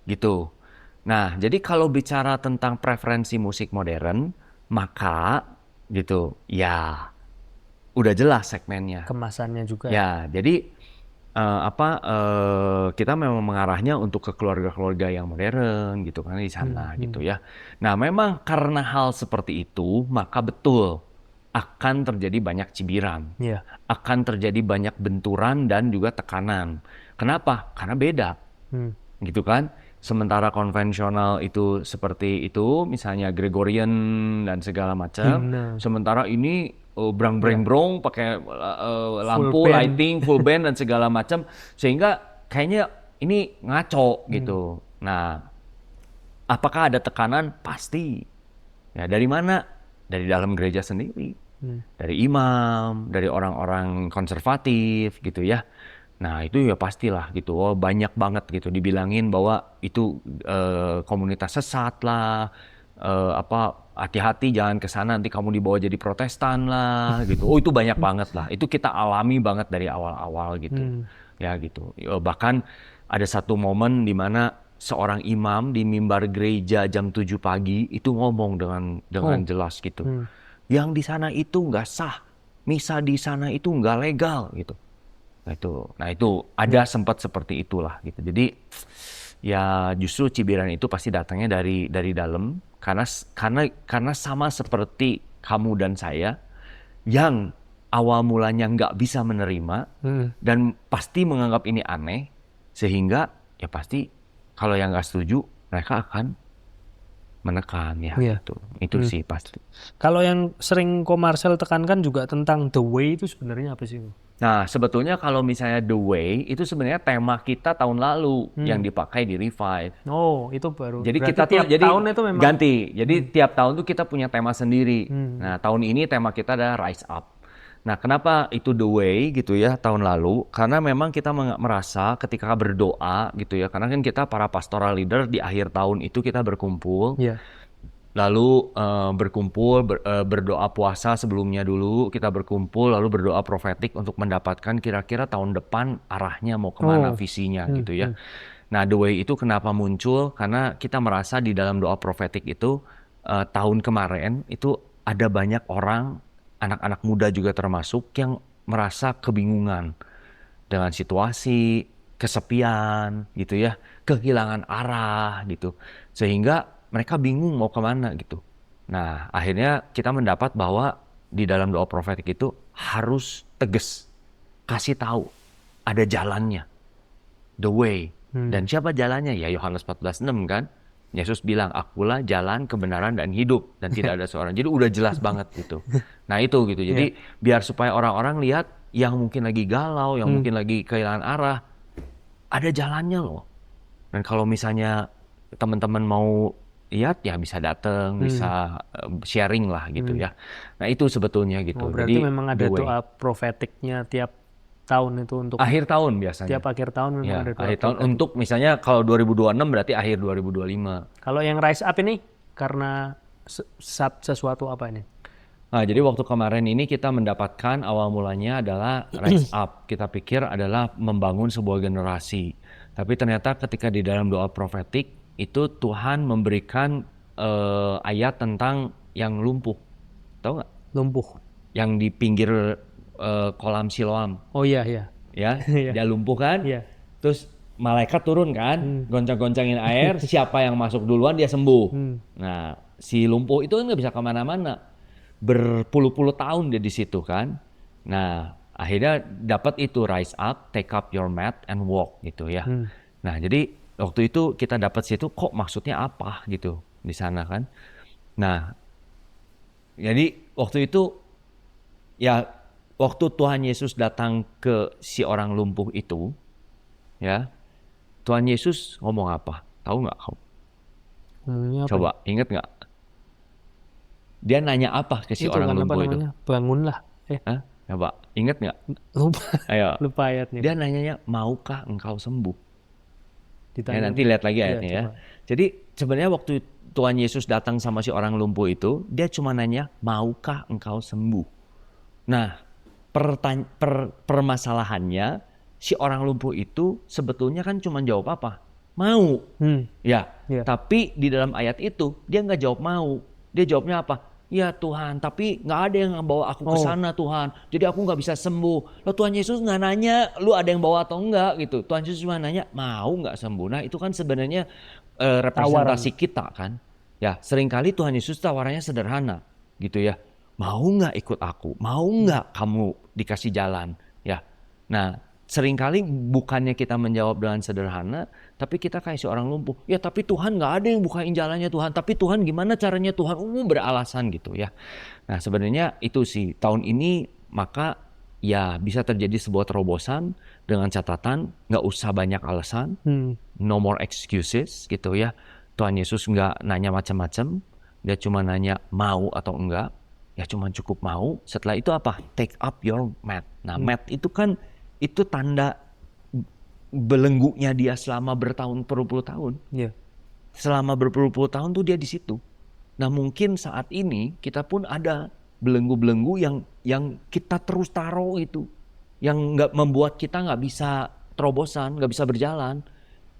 gitu. Nah, jadi kalau bicara tentang preferensi musik modern, maka gitu, ya udah jelas segmennya. Kemasannya juga. Ya, jadi kita memang mengarahnya untuk ke keluarga-keluarga yang modern gitu kan di sana gitu ya. Nah, memang karena hal seperti itu, maka betul akan terjadi banyak cibiran, akan terjadi banyak benturan dan juga tekanan. Kenapa? Karena beda, gitu kan. Sementara konvensional itu seperti itu, misalnya Gregorian dan segala macam. Sementara ini brang-breng-brong, pakai lampu, lighting, full band dan segala macam. Sehingga kayaknya ini ngaco gitu. Nah, apakah ada tekanan? Pasti. Ya dari mana? Dari dalam gereja sendiri. Dari imam, dari orang-orang konservatif gitu ya. Nah itu ya pastilah gitu, banyak banget gitu dibilangin bahwa itu komunitas sesat lah, hati-hati jangan kesana nanti kamu dibawa jadi Protestan lah gitu. Oh itu banyak banget lah, itu kita alami banget dari awal-awal gitu, ya gitu. Bahkan ada satu momen di mana seorang imam di mimbar gereja jam 7 pagi itu ngomong dengan jelas gitu, yang di sana itu nggak sah, misa di sana itu nggak legal gitu. Nah itu ada sempat seperti itulah gitu. Jadi ya justru cibiran itu pasti datangnya dari dalam karena sama seperti kamu dan saya yang awal mulanya nggak bisa menerima dan pasti menganggap ini aneh, sehingga ya pasti kalau yang nggak setuju mereka akan menekan ya Iya. gitu. Itu sih pasti. Kalau yang sering Ko Marcel tekankan juga tentang the way itu sebenarnya apa sih? Nah, sebetulnya kalau misalnya The Way itu sebenarnya tema kita tahun lalu yang dipakai di Revive. Oh, itu baru. Jadi Berarti kita tuh tiap jadi tahun itu memang ganti. Jadi tiap tahun tuh kita punya tema sendiri. Hmm. Nah, tahun ini tema kita adalah Rise Up. Nah, kenapa itu The Way gitu ya tahun lalu? Karena memang kita merasa ketika berdoa gitu ya. Karena kan kita para pastoral leader di akhir tahun itu kita berkumpul. ya. Lalu berkumpul, berdoa puasa sebelumnya dulu. Kita berkumpul lalu berdoa profetik untuk mendapatkan kira-kira tahun depan arahnya mau kemana, visinya gitu ya. Nah, The Way itu kenapa muncul? Karena kita merasa di dalam doa profetik itu tahun kemarin itu ada banyak orang, anak-anak muda juga termasuk, yang merasa kebingungan dengan situasi, kesepian gitu ya, kehilangan arah gitu. Sehingga mereka bingung mau kemana gitu. Nah, akhirnya kita mendapat bahwa di dalam doa profetik itu harus tegas, kasih tahu ada jalannya, the way. Dan siapa jalannya? Ya Yohanes 14:6 kan. Yesus bilang, akulah jalan, kebenaran, dan hidup. Dan tidak ada seorang. Jadi udah jelas banget gitu. Nah itu gitu. Jadi biar supaya orang-orang lihat yang mungkin lagi galau, yang mungkin lagi kehilangan arah, ada jalannya loh. Dan kalau misalnya teman-teman mau lihat ya bisa datang, bisa sharing lah gitu ya. Nah itu sebetulnya gitu. Oh, berarti Jadi memang ada the way. doa profetiknya tiap tahun itu untuk Akhir tahun biasanya. tiap akhir tahun memang Ya, ada doa akhir tahun profetik. untuk misalnya kalau 2026 berarti akhir 2025. Kalau yang rise up ini karena sesuatu apa ini? Nah, jadi waktu kemarin ini kita mendapatkan awal mulanya adalah rise up. Kita pikir adalah membangun sebuah generasi. Tapi ternyata ketika di dalam doa profetik itu Tuhan memberikan ayat tentang yang lumpuh. Tahu nggak? Lumpuh. Yang di pinggir kolam Siloam. Oh iya, iya. Ya, Iya. dia lumpuh kan? Iya. Terus malaikat turun kan, goncang-goncangin air, siapa yang masuk duluan dia sembuh. Nah, si lumpuh itu kan nggak bisa kemana-mana, berpuluh-puluh tahun dia di situ kan. Nah, akhirnya dapat itu rise up, take up your mat and walk gitu ya. Nah, jadi waktu itu kita dapat situ kok maksudnya apa gitu di sana kan. Nah, jadi waktu itu ya waktu Tuhan Yesus datang ke si orang lumpuh itu, ya, Tuhan Yesus ngomong apa? Tahu nggak kamu? Ngomongnya apa? Coba inget nggak? Dia nanya apa ke si Itu orang kan apa lumpuh itu? namanya? Bangunlah. Hah? Coba inget nggak? Lupa. Ayo. Lupa ayatnya. Dia nanyanya, maukah engkau sembuh? Ya, Ditanya. nanti lihat lagi Iya, ayatnya ya. coba. Jadi sebenarnya waktu Tuhan Yesus datang sama si orang lumpuh itu, dia cuma nanya, maukah engkau sembuh? Nah, permasalahannya si orang lumpuh itu sebetulnya kan cuma jawab apa? Mau. Ya, Iya. tapi di dalam ayat itu dia nggak jawab mau. Dia jawabnya apa? Ya Tuhan, tapi nggak ada yang bawa aku ke sana Tuhan. Jadi aku nggak bisa sembuh. Loh Tuhan Yesus nggak nanya, lu ada yang bawa atau enggak gitu. Tuhan Yesus cuma nanya, mau nggak sembuh? Nah itu kan sebenarnya representasi kita kan. Ya seringkali Tuhan Yesus tawarannya sederhana gitu ya. Mau nggak ikut aku? Mau nggak kamu dikasih jalan? Ya, nah seringkali bukannya kita menjawab dengan sederhana, tapi kita kayak seorang lumpuh. Ya tapi Tuhan nggak ada yang bukain jalannya Tuhan. Tapi Tuhan gimana caranya Tuhan? Beralasan gitu ya. Nah sebenarnya itu sih tahun ini maka ya bisa terjadi sebuah terobosan dengan catatan nggak usah banyak alasan, no more excuses gitu ya. Tuhan Yesus nggak nanya macam-macam, dia cuma nanya mau atau enggak. Ya cuma cukup mau. Setelah itu apa? Take up your mat. Nah mat itu kan itu tanda belenggunya dia selama berpuluh-puluh tahun. Iya. Selama berpuluh-puluh tahun tuh dia di situ. Nah mungkin saat ini kita pun ada belenggu-belenggu yang kita terus taruh itu, yang nggak membuat kita nggak bisa terobosan, nggak bisa berjalan.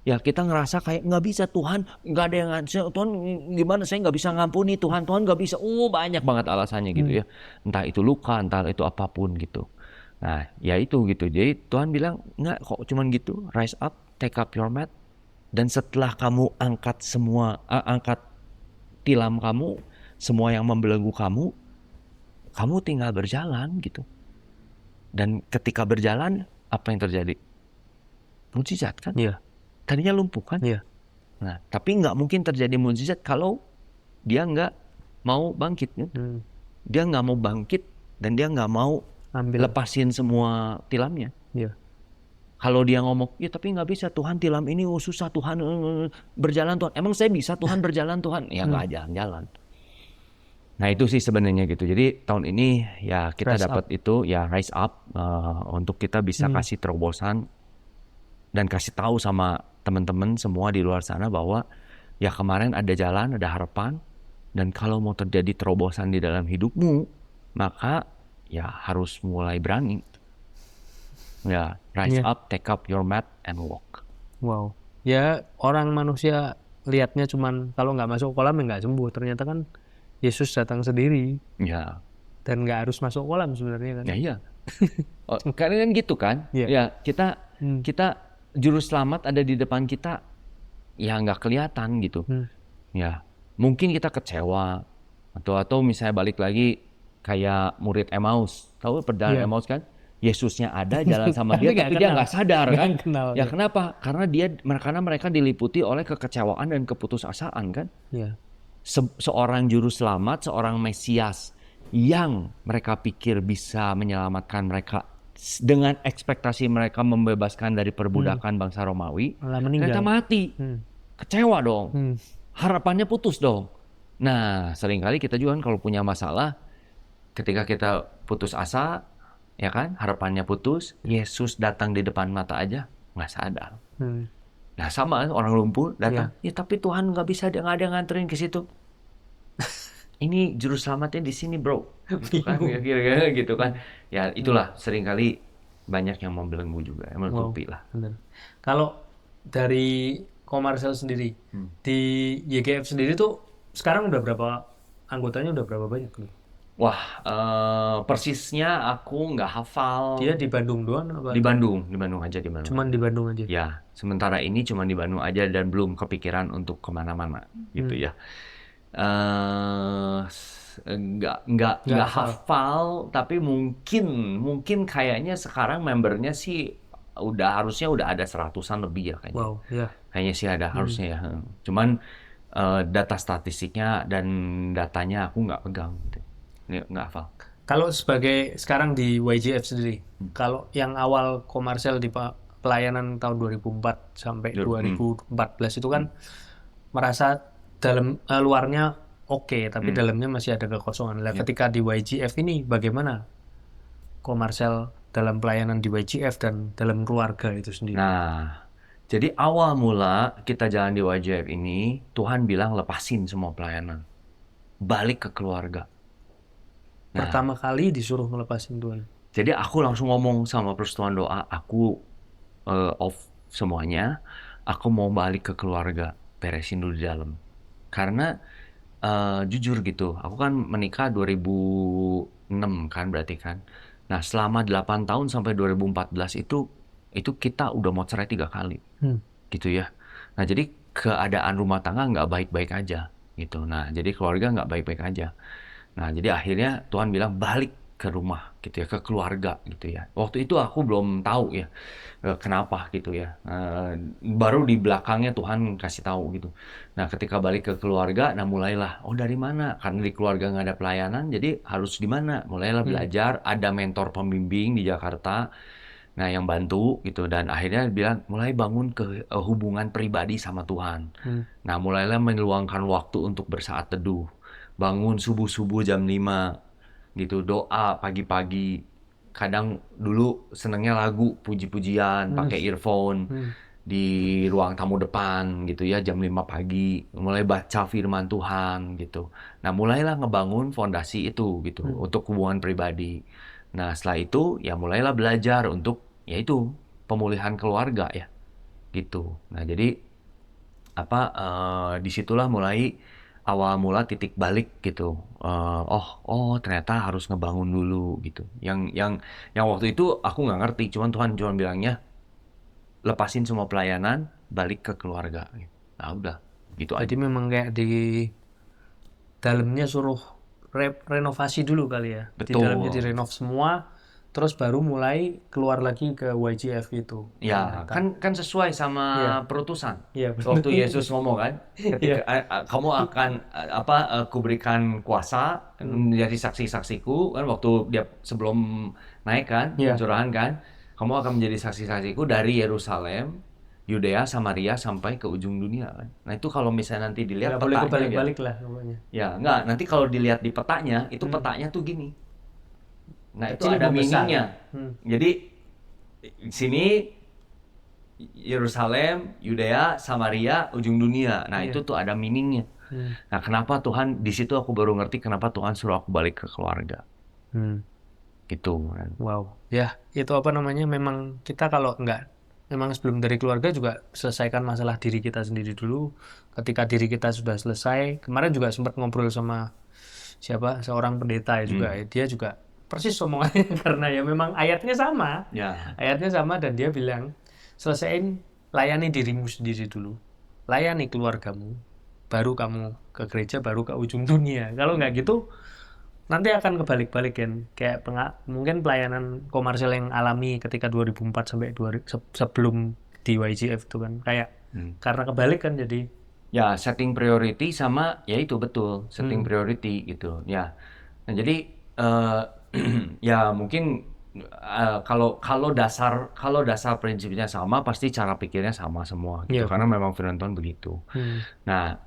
Ya kita ngerasa kayak nggak bisa Tuhan, nggak ada yang Tuhan gimana saya nggak bisa ngampuni Tuhan nggak bisa. Banyak banget alasannya gitu ya. Entah itu luka, entah itu apapun gitu. Nah ya itu gitu. Jadi Tuhan bilang nggak kok cuman gitu. Rise up, take up your mat. Dan setelah kamu angkat tilam kamu, semua yang membelenggu kamu tinggal berjalan gitu. Dan ketika berjalan apa yang terjadi? Mukjizat kan? Iya. Tadinya lumpuh kan? Iya. Nah, tapi nggak mungkin terjadi mukjizat kalau dia nggak mau bangkit kan? Dia nggak mau bangkit dan dia nggak mau Ambil. lepasin semua tilamnya. Iya. Kalau dia ngomong, ya tapi nggak bisa Tuhan, tilam ini susah Tuhan, berjalan Tuhan. Emang saya bisa Tuhan berjalan Tuhan? Ya nggak jalan-jalan. Nah itu sih sebenarnya gitu. Jadi tahun ini ya kita Rise dapat itu ya rise up untuk kita bisa kasih terobosan dan kasih tahu sama teman-teman semua di luar sana bahwa ya kemarin ada jalan, ada harapan, dan kalau mau terjadi terobosan di dalam hidupmu, maka ya harus mulai berani. Ya, rise up, take up your mat and walk. Wow. Ya orang manusia lihatnya cuman kalau nggak masuk kolam ya nggak sembuh. Ternyata kan Yesus datang sendiri Ya, dan nggak harus masuk kolam sebenarnya kan. ya iya. Karena kan gitu kan. Iya. Ya kita juru selamat ada di depan kita, ya nggak kelihatan gitu. Ya, mungkin kita kecewa atau misalnya balik lagi kayak murid Emmaus. Tahu perjalanan Emmaus kan? Yesusnya ada jalan sama dia tapi dia nggak sadar kan? Ya kenapa? Karena mereka diliputi oleh kekecewaan dan keputusasaan kan? Iya. Seorang juru selamat, seorang Mesias yang mereka pikir bisa menyelamatkan mereka dengan ekspektasi mereka membebaskan dari perbudakan bangsa Romawi, ternyata mati. Kecewa dong. Harapannya putus dong. Nah, seringkali kita juga kan kalau punya masalah, ketika kita putus asa, ya kan, harapannya putus, Yesus datang di depan mata aja, nggak sadar. Nah sama orang lumpuh datang, ya tapi Tuhan nggak bisa, nggak ada nganterin ke situ. Ini juru selamatnya di sini bro, gitu kan, kira-kira gitu kan. Ya itulah seringkali banyak yang membelenggu juga, yang menutupi lah. Benar. Kalau dari Komarsel sendiri, di YGF sendiri tuh sekarang udah berapa anggotanya, udah berapa banyak? Wah, persisnya aku nggak hafal. Dia di Bandung doang apa? Di Bandung aja, di Bandung. Cuman di Bandung aja. Ya, sementara ini cuma di Bandung aja dan belum kepikiran untuk kemana-mana, gitu ya. Nggak hafal, tapi mungkin kayaknya sekarang membernya sih harusnya udah ada 100-an lebih ya kayaknya. Wow, ya. Kayaknya sih ada harusnya ya. Cuman data statistiknya dan datanya aku nggak pegang, gitu. Nggak hafal. Kalau sebagai sekarang di YGF sendiri, kalau yang awal Komarsel di pelayanan tahun 2004 sampai 2014 itu kan merasa luarnya oke, tapi dalamnya masih ada kekosongan. Nah, ketika di YGF ini bagaimana Komarsel dalam pelayanan di YGF dan dalam keluarga itu sendiri? Nah, jadi awal mula kita jalan di YGF ini, Tuhan bilang lepasin semua pelayanan, balik ke keluarga. Pertama kali disuruh ngelepasin Tuhan. Jadi aku langsung ngomong sama Persatuan Doa, aku off semuanya, aku mau balik ke keluarga, beresin dulu di dalam. Karena jujur gitu, aku kan menikah 2006 kan berarti kan. Nah selama 8 tahun sampai 2014 itu kita udah mau cerai 3 kali, gitu ya. Nah jadi keadaan rumah tangga nggak baik-baik aja, gitu. Nah jadi keluarga nggak baik-baik aja. Nah jadi akhirnya Tuhan bilang balik ke rumah gitu ya, ke keluarga gitu ya. Waktu itu aku belum tahu ya kenapa gitu ya. Baru di belakangnya Tuhan kasih tahu gitu. Nah ketika balik ke keluarga, nah mulailah, oh dari mana? Karena di keluarga nggak ada pelayanan, jadi harus di mana? Mulailah belajar, ada mentor pembimbing di Jakarta, nah yang bantu gitu. Dan akhirnya bilang mulai bangun ke hubungan pribadi sama Tuhan. Nah mulailah meluangkan waktu untuk bersaat teduh. Bangun subuh-subuh jam 5 gitu, doa pagi-pagi. Kadang dulu senengnya lagu puji-pujian pakai earphone di ruang tamu depan gitu ya, jam 5 pagi mulai baca firman Tuhan gitu. Nah mulailah ngebangun fondasi itu gitu untuk hubungan pribadi. Nah setelah itu ya mulailah belajar untuk yaitu pemulihan keluarga ya gitu. Nah jadi disitulah mulai awal mula titik balik gitu. Ternyata harus ngebangun dulu gitu. Yang waktu itu aku nggak ngerti, Tuhan cuma bilangnya lepasin semua pelayanan, balik ke keluarga. Nah udah gitu aja. Jadi memang kayak di dalamnya suruh renovasi dulu kali ya. Di Betul. dalamnya direnov semua, terus baru mulai keluar lagi ke YGF itu. Ya, kan sesuai sama Iya. perutusan. Iya, betul. Waktu Yesus ngomong kan, ketika kamu akan kuberikan kuasa menjadi saksi-saksiku kan waktu dia sebelum naik kan, Iya. pencurahan kan, kamu akan menjadi saksi-saksiku dari Yerusalem, Yudea, Samaria sampai ke ujung dunia kan. Nah, itu kalau misalnya nanti dilihat Nggak boleh petanya ya. kebalik-balik lah pokoknya. Ya, enggak, nanti kalau dilihat di petanya, itu petanya tuh gini. Nah, itu Kecil ada membesar. meaningnya. Jadi di sini Yerusalem, Yudea, Samaria, ujung dunia. Nah, itu tuh ada meaningnya. Nah, kenapa Tuhan di situ aku baru ngerti kenapa Tuhan suruh aku balik ke keluarga. Gitu kan. Wow. Ya, itu apa namanya? Memang kita kalau memang sebelum dari keluarga juga selesaikan masalah diri kita sendiri dulu. Ketika diri kita sudah selesai, kemarin juga sempat ngobrol sama seorang pendeta ya juga. Dia juga persis omongannya karena ya memang ayatnya sama. Ya. Ayatnya sama dan dia bilang, selesaiin layani dirimu sendiri dulu. Layani keluargamu. Baru kamu ke gereja, baru ke ujung dunia. Kalau nggak gitu, nanti akan kebalik-balik kan. Kayak mungkin pelayanan komersial yang alami ketika 2004 sampai sebelum di YGF itu kan. Kayak karena kebalik kan jadi. Ya, setting priority sama ya itu betul, setting priority gitu. Ya. Nah, jadi ya mungkin kalau dasar prinsipnya sama pasti cara pikirnya sama semua gitu. Iya, Karena memang firman Tuhan begitu. Nah,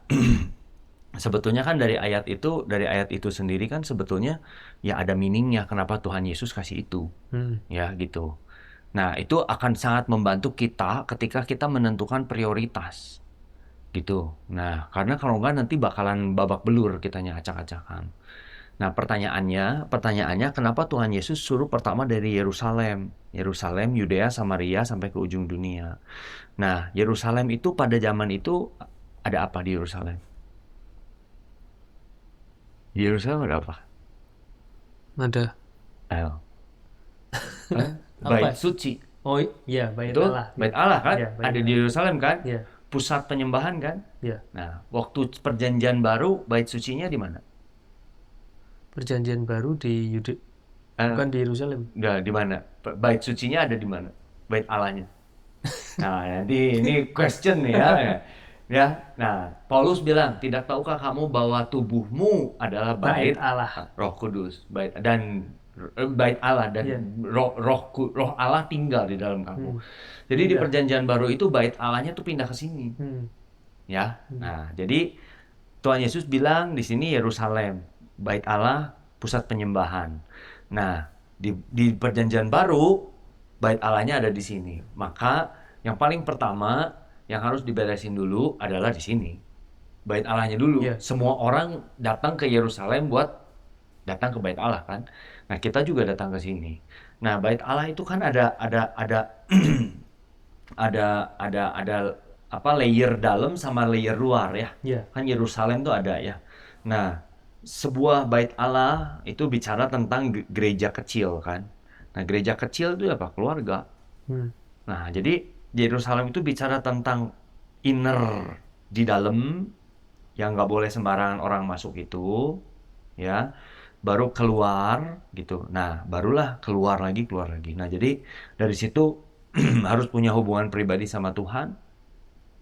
sebetulnya kan dari ayat itu sendiri kan sebetulnya ya ada meaningnya kenapa Tuhan Yesus kasih itu. Ya gitu. Nah, itu akan sangat membantu kita ketika kita menentukan prioritas. Gitu. Nah, karena kalau enggak nanti bakalan babak belur kitanya acak-acakan. Nah, pertanyaannya kenapa Tuhan Yesus suruh pertama dari Yerusalem, Yudea, Samaria sampai ke ujung dunia. Nah, Yerusalem itu pada zaman itu ada apa di Yerusalem? Di Yerusalem ada apa? Ada. Bait suci. Oh iya, bait Itu Allah. bait Allah kan? Iya, bait Ada di Yerusalem kan? Iya. Pusat penyembahan kan? Iya. Nah, waktu perjanjian baru bait sucinya di mana? Perjanjian baru bukan di Yerusalem. Enggak, di mana? Bait sucinya ada di mana? Bait Allahnya. Nah, nanti ini question nih ya. Ya. Nah, Paulus bilang, "Tidak tahukah kamu bahwa tubuhmu adalah bait Allah. Roh Kudus, bait Allah dan roh Allah tinggal di dalam kamu." Jadi di perjanjian baru itu bait Allahnya tuh pindah ke sini. Ya. Nah, jadi Tuhan Yesus bilang di sini Yerusalem, bait Allah, pusat penyembahan. Nah, di perjanjian baru bait Allahnya ada di sini. Maka yang paling pertama yang harus diberesin dulu adalah di sini. Bait Allahnya dulu. Semua orang datang ke Yerusalem buat datang ke bait Allah kan. Nah, kita juga datang ke sini. Nah, bait Allah itu kan ada apa layer dalam sama layer luar ya. Kan Yerusalem tuh ada ya. Nah, sebuah bait Allah itu bicara tentang gereja kecil kan. Nah, gereja kecil itu apa? Keluarga. Nah, jadi Yerusalem itu bicara tentang inner di dalam yang nggak boleh sembarangan orang masuk itu, ya. Baru keluar gitu. Nah, barulah keluar lagi. Nah, jadi dari situ harus punya hubungan pribadi sama Tuhan,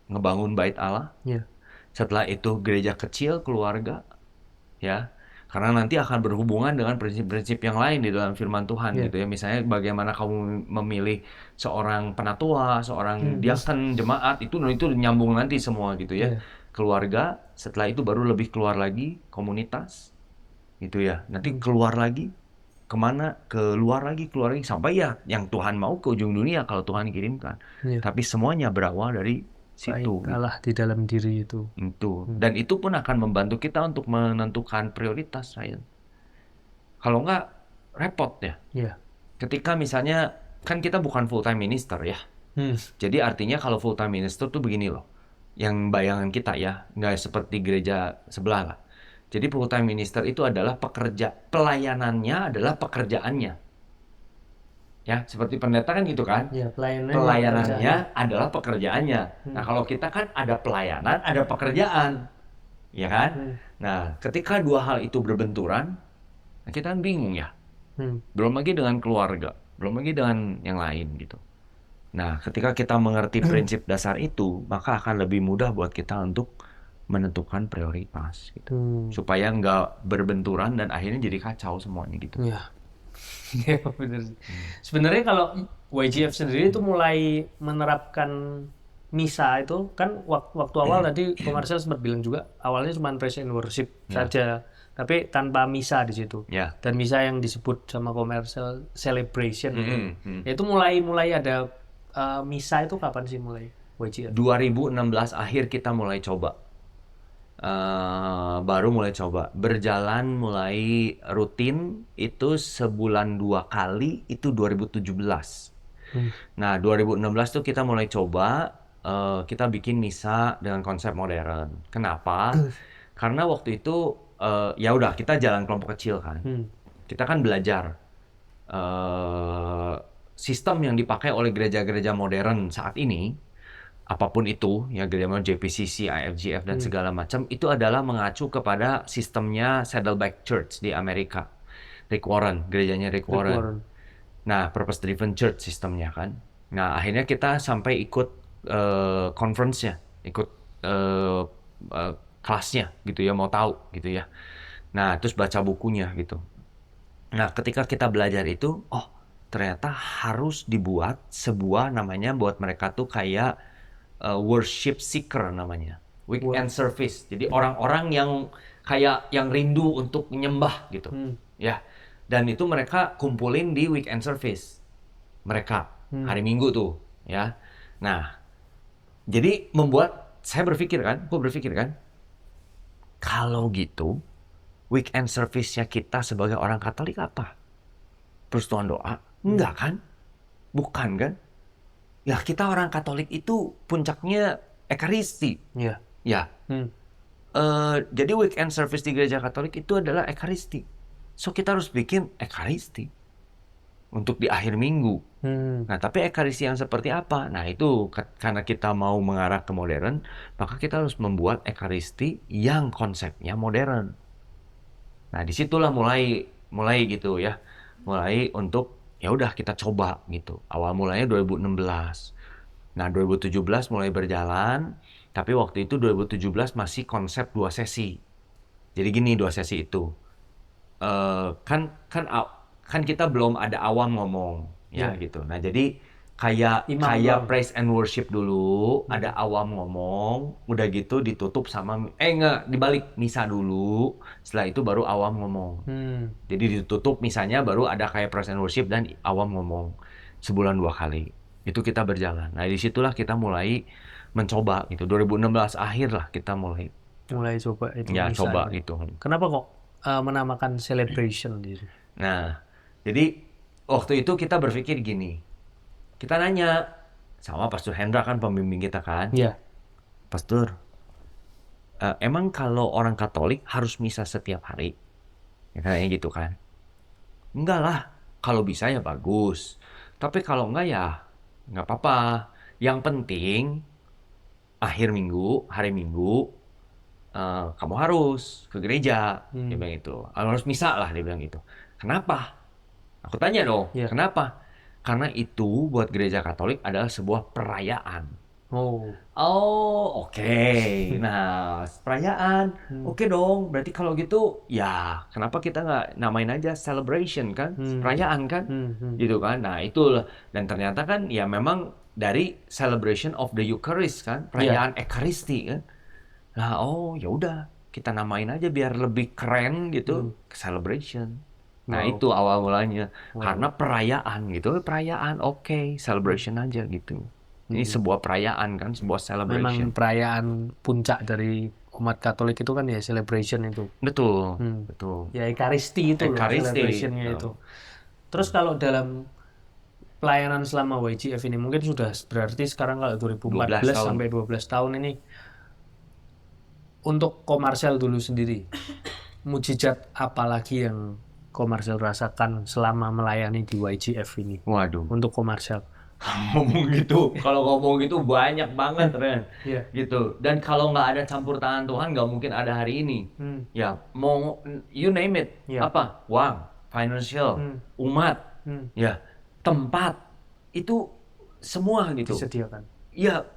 ngebangun bait Allah. Setelah itu gereja kecil, keluarga, ya. Karena nanti akan berhubungan dengan prinsip-prinsip yang lain di dalam firman Tuhan gitu ya. Misalnya bagaimana kamu memilih seorang penatua, seorang diaken, jemaat, itu nyambung nanti semua gitu ya. Keluarga, setelah itu baru lebih keluar lagi, komunitas gitu ya. Nanti keluar lagi, kemana? Keluar lagi, sampai ya yang Tuhan mau ke ujung dunia kalau Tuhan kirimkan. Tapi semuanya berawal dari situ. Allah di dalam diri itu. Dan itu pun akan membantu kita untuk menentukan prioritas, Ryan. Kalau enggak, repot ya. Ketika misalnya, kan kita bukan full time minister ya. Jadi artinya kalau full time minister tuh begini loh. Yang bayangan kita ya, nggak seperti gereja sebelah lah. Jadi full time minister itu adalah pelayanannya adalah pekerjaannya. Ya, seperti pendeta kan gitu kan? Pelayanannya adalah pekerjaannya. Nah, kalau kita kan ada pelayanan, ada pekerjaan. Ya kan? Nah, ketika dua hal itu berbenturan, kita kan bingung ya. belum lagi dengan keluarga, belum lagi dengan yang lain gitu. Nah, ketika kita mengerti prinsip dasar itu, maka akan lebih mudah buat kita untuk menentukan prioritas gitu. Supaya nggak berbenturan dan akhirnya jadi kacau semuanya gitu. Iya. Iya, bener sih. Sebenarnya kalau YGF sendiri itu mulai menerapkan misa itu kan waktu awal tadi komersial sempat bilang juga awalnya cuma praise and worship saja, tapi tanpa misa di situ. Ya. Dan misa yang disebut sama komersial celebration itu. Mm-mm. Ya, itu mulai ada misa itu kapan sih mulai YGF? 2016 akhir kita mulai coba. Baru mulai coba. Berjalan mulai rutin itu sebulan 2 kali itu 2017. Nah, 2016 tuh kita mulai coba kita bikin misa dengan konsep modern. Kenapa? Karena waktu itu ya udah kita jalan kelompok kecil kan. Kita kan belajar sistem yang dipakai oleh gereja-gereja modern saat ini, apapun itu, ya gereja modern JPCC, IFGF dan segala macam, itu adalah mengacu kepada sistemnya Saddleback Church di Amerika. Rick Warren, gerejanya Rick Warren. Nah, purpose driven church sistemnya kan. Nah, akhirnya kita sampai ikut conference-nya, ikut kelasnya gitu ya, mau tahu gitu ya. Nah, terus baca bukunya gitu. Nah, ketika kita belajar itu, oh ternyata harus dibuat sebuah namanya buat mereka tuh kayak worship seeker namanya. Weekend service. Jadi orang-orang yang kayak yang rindu untuk menyembah gitu. Ya. Dan itu mereka kumpulin di weekend service. Mereka hari Minggu tuh, ya. Nah, jadi membuat saya berpikir kan, kalau gitu weekend service-nya kita sebagai orang Katolik apa? Persekutuan doa? Enggak kan? Bukan kan? Ya kita orang Katolik itu puncaknya Ekaristi. Iya. Ya. Jadi weekend service di gereja Katolik itu adalah Ekaristi. So kita harus bikin Ekaristi untuk di akhir minggu. Nah tapi Ekaristi yang seperti apa? Nah itu karena kita mau mengarah ke modern, maka kita harus membuat Ekaristi yang konsepnya modern. Nah disitulah mulai gitu ya, mulai untuk ya udah kita coba gitu. Awal mulanya 2016. Nah 2017 mulai berjalan, tapi waktu itu 2017 masih konsep 2 sesi. Jadi gini 2 sesi itu, kan kita belum ada awam ngomong ya gitu. Nah jadi kayak praise and worship dulu, ada awam ngomong, udah gitu ditutup sama enggak dibalik misa dulu, setelah itu baru awam ngomong. Jadi ditutup misanya baru ada kayak praise and worship dan awam ngomong sebulan 2 kali. Itu kita berjalan. Nah disitulah kita mulai mencoba gitu. 2016 akhir lah kita mulai coba itu. ya misa coba itu. gitu. Kenapa kok menamakan celebration gitu? Nah, jadi waktu itu kita berpikir gini. Kita nanya sama Pastor Hendra kan pembimbing kita kan. Iya. Pastor, emang kalau orang Katolik harus misa setiap hari? Ya kayak gitu kan. Enggak lah, kalau bisa ya bagus. Tapi kalau enggak ya nggak apa-apa. Yang penting akhir minggu, hari Minggu, kamu harus ke gereja. Dia bilang itu. Harus misa lah dia bilang gitu. Kenapa? Aku tanya dong, kenapa? Karena itu buat gereja Katolik adalah sebuah perayaan. Oke. Nah, perayaan. Oke dong. Berarti kalau gitu, ya kenapa kita nggak namain aja celebration kan? Perayaan kan? Gitu kan? Nah, itulah. Dan ternyata kan ya memang dari celebration of the Eucharist kan? Perayaan Ekaristi kan? Nah, ya udah. Kita namain aja biar lebih keren gitu. Celebration. Nah, itu awal mulanya. Karena perayaan gitu. Perayaan, oke. Celebration aja gitu. Ini sebuah perayaan kan, sebuah celebration. Memang perayaan puncak dari umat Katolik itu kan ya celebration itu. Betul, betul. Ya Ekaristi itu loh, celebrationnya itu. Terus kalau dalam pelayanan selama YGF ini mungkin sudah berarti sekarang kalau 2014 sampai 12 tahun ini untuk komersial dulu sendiri, mujizat apa lagi yang komersial rasakan selama melayani di YGF ini? Waduh. Untuk komersial. Kalau ngomong gitu banyak banget Ren. Gitu. Dan kalau nggak ada campur tangan Tuhan nggak mungkin ada hari ini. Ya mau you name it. Apa? Uang, financial, umat, ya, tempat, itu semua gitu. Disediakan. Ya,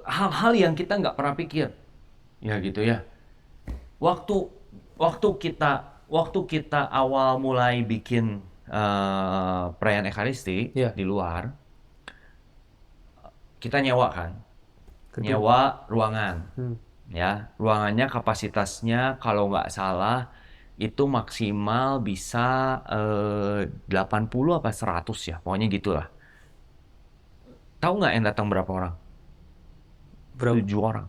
hal-hal yang kita nggak pernah pikir, ya gitu ya. Waktu kita awal mulai bikin perayaan Ekaristi Ya. di luar, kita nyewa kan, Gedung. nyewa ruangan. Hmm. Ya, ruangannya kapasitasnya kalau nggak salah itu maksimal bisa 80 apa 100 ya, pokoknya gitulah. Tahu nggak yang datang berapa orang? Berapa? 7 orang.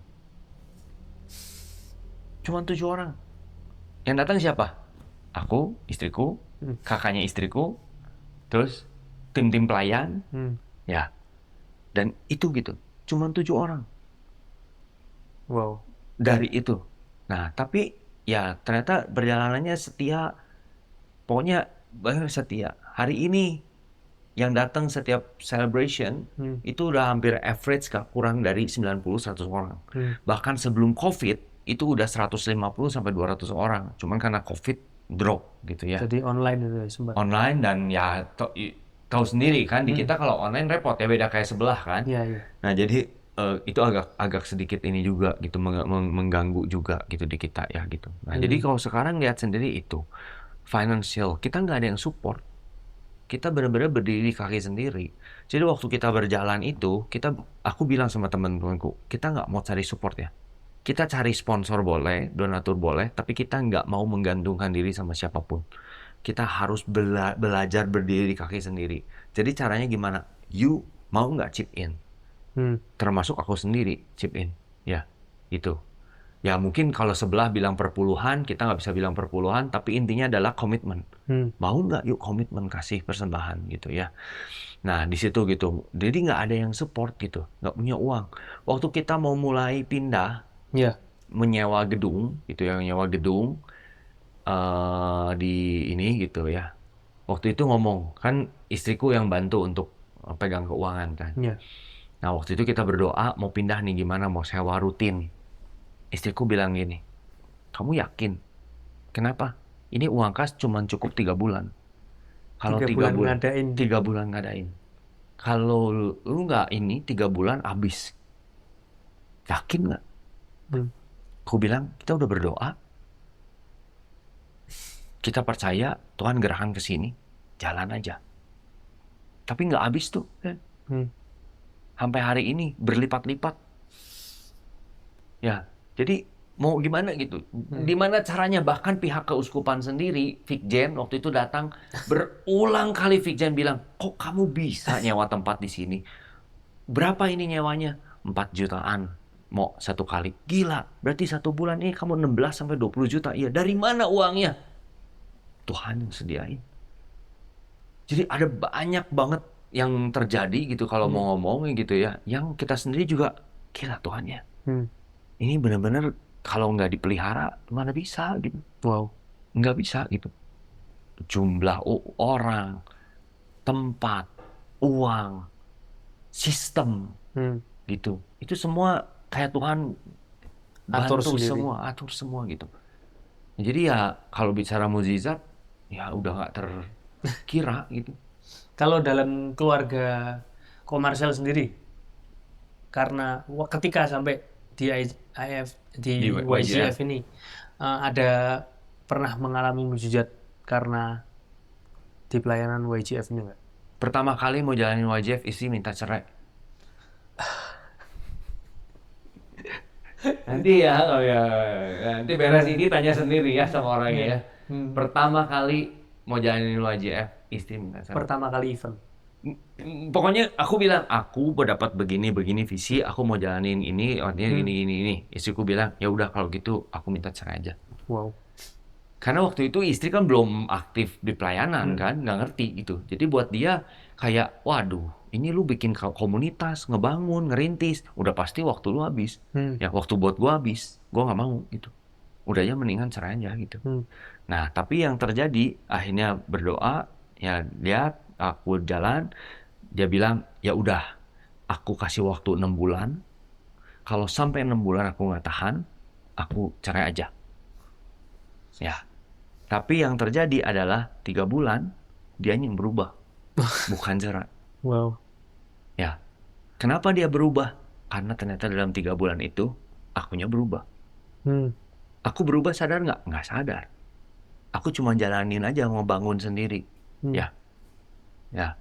Cuma 7 orang. Yang datang siapa? Aku, istriku, kakaknya istriku, terus tim-tim pelayan, ya. Dan itu gitu, cuma 7 orang. Wow. Dari itu. Nah, tapi ya ternyata perjalanannya setia. Pokoknya setia. Hari ini yang datang setiap celebration itu udah hampir average kurang dari 90-100 orang. Bahkan sebelum COVID itu udah 150 sampai 200 orang. Cuman karena COVID drop gitu ya. Jadi online itu ya sempat. Online dan ya tahu sendiri kan di kita kalau online repot ya, beda kayak sebelah kan. Iya, iya. Nah, jadi itu agak sedikit ini juga gitu mengganggu juga gitu di kita ya gitu. Nah, jadi kalau sekarang lihat sendiri itu financial, kita nggak ada yang support. Kita benar-benar berdiri di kaki sendiri. Jadi waktu kita berjalan itu, aku bilang sama teman-temanku, kita nggak mau cari support ya. Kita cari sponsor boleh, donatur boleh, tapi kita nggak mau menggantungkan diri sama siapapun. Kita harus belajar berdiri di kaki sendiri. Jadi caranya gimana? You mau nggak chip in? Termasuk aku sendiri chip in. Ya, itu. Ya mungkin kalau sebelah bilang perpuluhan, kita nggak bisa bilang perpuluhan, tapi intinya adalah komitmen. Mau nggak yuk komitmen kasih persembahan gitu ya. Nah di situ gitu. Jadi nggak ada yang support gitu, nggak punya uang. Waktu kita mau mulai pindah, menyewa gedung gitu ya, menyewa gedung di ini gitu ya. Waktu itu ngomong kan istriku yang bantu untuk pegang keuangan kan. Nah waktu itu kita berdoa mau pindah nih gimana, mau sewa rutin. Istriku bilang gini, kamu yakin? Kenapa? Ini uang kas cuma cukup 3 bulan. Kalau 3 bulan ngadain. 3 bulan ngadain. Kalau lu nggak ini 3 bulan habis. Yakin nggak? Aku bilang kita udah berdoa. Kita percaya Tuhan gerakan ke sini, jalan aja. Tapi nggak habis tuh. Sampai hari ini berlipat-lipat. Ya, jadi mau gimana gitu? Gimana caranya? Bahkan pihak keuskupan sendiri, Vikjen waktu itu datang berulang kali Vikjen bilang, kok kamu bisa nyewa tempat di sini? Berapa ini nyewanya? 4 jutaan mau satu kali. Gila, berarti 1 bulan ini kamu 16 sampai 20 juta. Iya, dari mana uangnya? Tuhan yang sediain. Jadi ada banyak banget yang terjadi gitu kalau mau ngomong gitu ya. Yang kita sendiri juga, gila Tuhan ya. Ini benar-benar kalau nggak dipelihara, mana bisa gitu. Wow. Nggak bisa gitu. Jumlah orang, tempat, uang, sistem, gitu. Itu semua kayak Tuhan bantu semua, atur semua gitu. Jadi ya kalau bicara mukjizat, ya udah nggak terkira gitu. Kalau dalam keluarga komersial sendiri, karena ketika sampai di YGF ini ada pernah mengalami mukjizat karena di pelayanan YGF ini nggak? Pertama kali mau jalanin YGF, istri minta cerai. Nanti nanti beres ini tanya sendiri ya sama orangnya ya. Pertama kali mau jalanin YGF, istri minta cerai. Pertama kali event. Pokoknya aku bilang, aku dapat begini visi, aku mau jalanin ini, artinya ini. Istriku bilang, ya udah kalau gitu aku minta cerai aja. Wow. Karena waktu itu istri kan belum aktif di pelayanan kan, nggak ngerti gitu. Jadi buat dia kayak, waduh, ini lu bikin komunitas, ngebangun, ngerintis, udah pasti waktu lu habis. Ya waktu buat gua habis, gua nggak mau gitu. Udahnya mendingan cerai aja gitu. Nah tapi yang terjadi akhirnya berdoa, ya lihat aku jalan, dia bilang ya udah, aku kasih waktu 6 bulan. Kalau sampai 6 bulan aku nggak tahan, aku cerai aja. Ya. Tapi yang terjadi adalah 3 bulan dia yang berubah, bukan Zara. Wow. Ya, kenapa dia berubah? Karena ternyata dalam 3 bulan itu akunya berubah. Hmm. Aku berubah sadar nggak? Nggak sadar. Aku cuma jalanin aja mau bangun sendiri. Hmm. Ya, ya.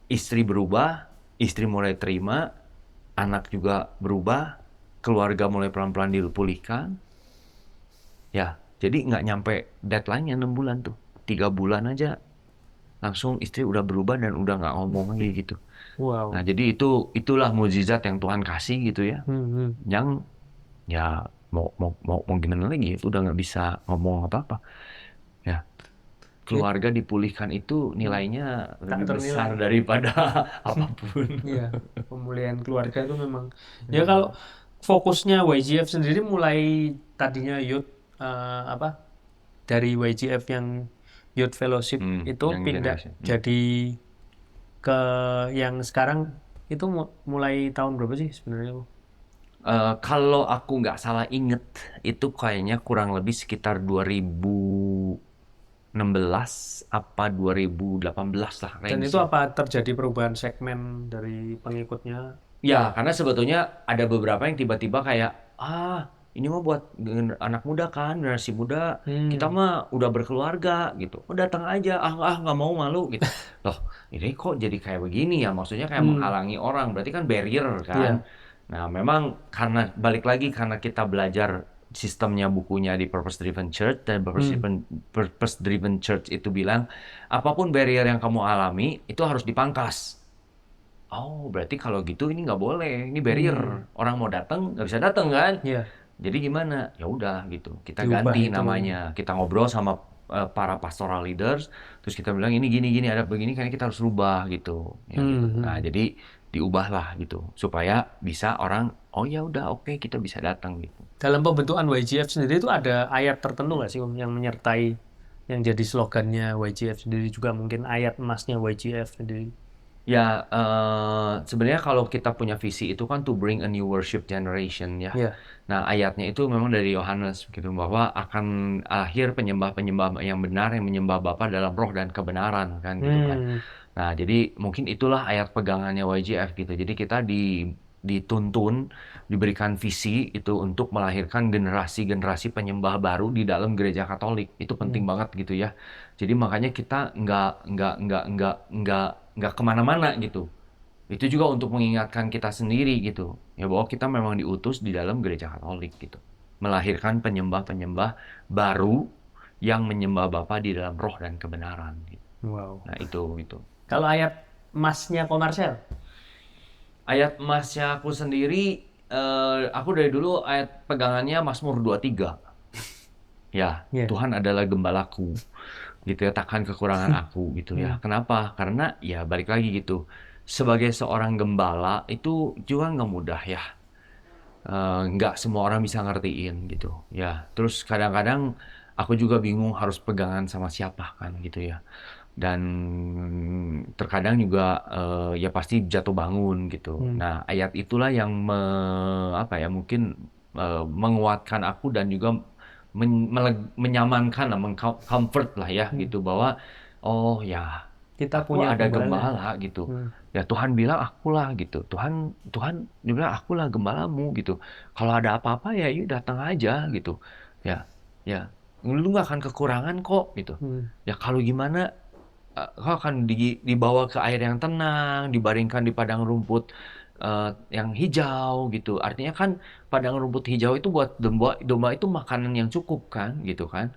Istri berubah, istri mulai terima, anak juga berubah, keluarga mulai pelan-pelan dipulihkan. Ya, jadi nggak nyampe deadline-nya 6 bulan tuh. 3 bulan aja langsung istri udah berubah dan udah nggak ngomong lagi gitu. Wow. Nah, jadi itulah mukjizat yang Tuhan kasih gitu ya. Hmm. Yang ya mau gimana lagi, itu udah nggak bisa ngomong apa-apa. Ya, It- keluarga dipulihkan itu hmm. nilainya Tak lebih besar ternilai. daripada apapun. Iya, pemulihan keluarga itu memang. Ya kalau fokusnya YGF sendiri mulai tadinya youth apa dari YGF yang Youth Fellowship itu Yang pindah generation. jadi ke yang sekarang itu mulai tahun berapa sih sebenarnya? Kalau aku nggak salah inget, itu kayaknya kurang lebih sekitar 2016 apa 2018 lah Dan itu range-nya. apa terjadi perubahan segmen dari pengikutnya? Ya, karena sebetulnya ada beberapa yang tiba-tiba kayak, ini mah buat anak muda kan, generasi muda, kita Hmm. mah udah berkeluarga gitu. Oh datang aja, nggak mau malu gitu. Loh, ini kok jadi kayak begini ya? Maksudnya kayak Hmm. menghalangi orang, berarti kan barrier kan. Iya. Nah, memang karena balik lagi karena kita belajar sistemnya bukunya di Purpose Driven Church dan Hmm. Purpose Driven Church itu bilang apapun barrier yang kamu alami itu harus dipangkas. Oh, berarti kalau gitu ini nggak boleh, ini barrier. Hmm. Orang mau datang nggak bisa datang kan? Iya. Jadi gimana? Ya udah gitu. Kita Diubah ganti itu. namanya. Kita ngobrol sama para pastoral leaders, terus kita bilang ini gini ada begini kan kita harus rubah gitu. Ya gitu. Nah, Hmm. jadi diubahlah gitu supaya bisa orang oh ya udah oke, kita bisa datang gitu. Dalam pembentukan YGF sendiri itu ada ayat tertentu nggak sih Om yang menyertai yang jadi slogannya YGF sendiri juga mungkin ayat emasnya YGF sendiri. Ya, sebenarnya kalau kita punya visi itu kan to bring a new worship generation ya. Ya. Nah, ayatnya itu memang dari Yohanes gitu bahwa akan lahir penyembah-penyembah yang benar yang menyembah Bapa dalam roh dan kebenaran kan gitu kan. Hmm. Nah, jadi mungkin itulah ayat pegangannya YGF gitu. Jadi kita dituntun, diberikan visi itu untuk melahirkan generasi-generasi penyembah baru di dalam gereja Katolik. Itu penting Hmm. banget gitu ya. Jadi makanya kita nggak kemana-mana gitu. Itu juga untuk mengingatkan kita sendiri gitu. Ya bahwa kita memang diutus di dalam gereja Katolik gitu. Melahirkan penyembah-penyembah baru yang menyembah Bapa di dalam roh dan kebenaran gitu. Wow. Nah, itu. Kalau ayat emasnya komersial? Ayat emasnya aku sendiri, aku dari dulu ayat pegangannya Mazmur 23. Ya, Ya. Tuhan adalah gembalaku. Gitu ya, takkan kekurangan aku gitu ya. Hmm. Kenapa? Karena ya balik lagi gitu. Sebagai seorang gembala itu juga nggak mudah ya. Nggak semua orang bisa ngertiin gitu ya. Terus kadang-kadang aku juga bingung harus pegangan sama siapa kan gitu ya. Dan terkadang juga ya pasti jatuh bangun gitu. Hmm. Nah, ayat itulah yang mungkin menguatkan aku dan juga menyamankan lah, mengcomfort lah ya Hmm. gitu bahwa oh ya Kita aku punya ada gembala. gembala gitu. Hmm. Ya Tuhan bilang akulah gitu. Tuhan dia bilang akulah gembalamu gitu. Kalau ada apa-apa ya yuk datang aja gitu. Ya, ya. Lu nggak akan kekurangan kok gitu. Hmm. Ya kalau gimana kau akan dibawa ke air yang tenang, dibaringkan di padang rumput yang hijau gitu. Artinya kan padang rumput hijau itu buat domba itu makanan yang cukup kan gitu kan.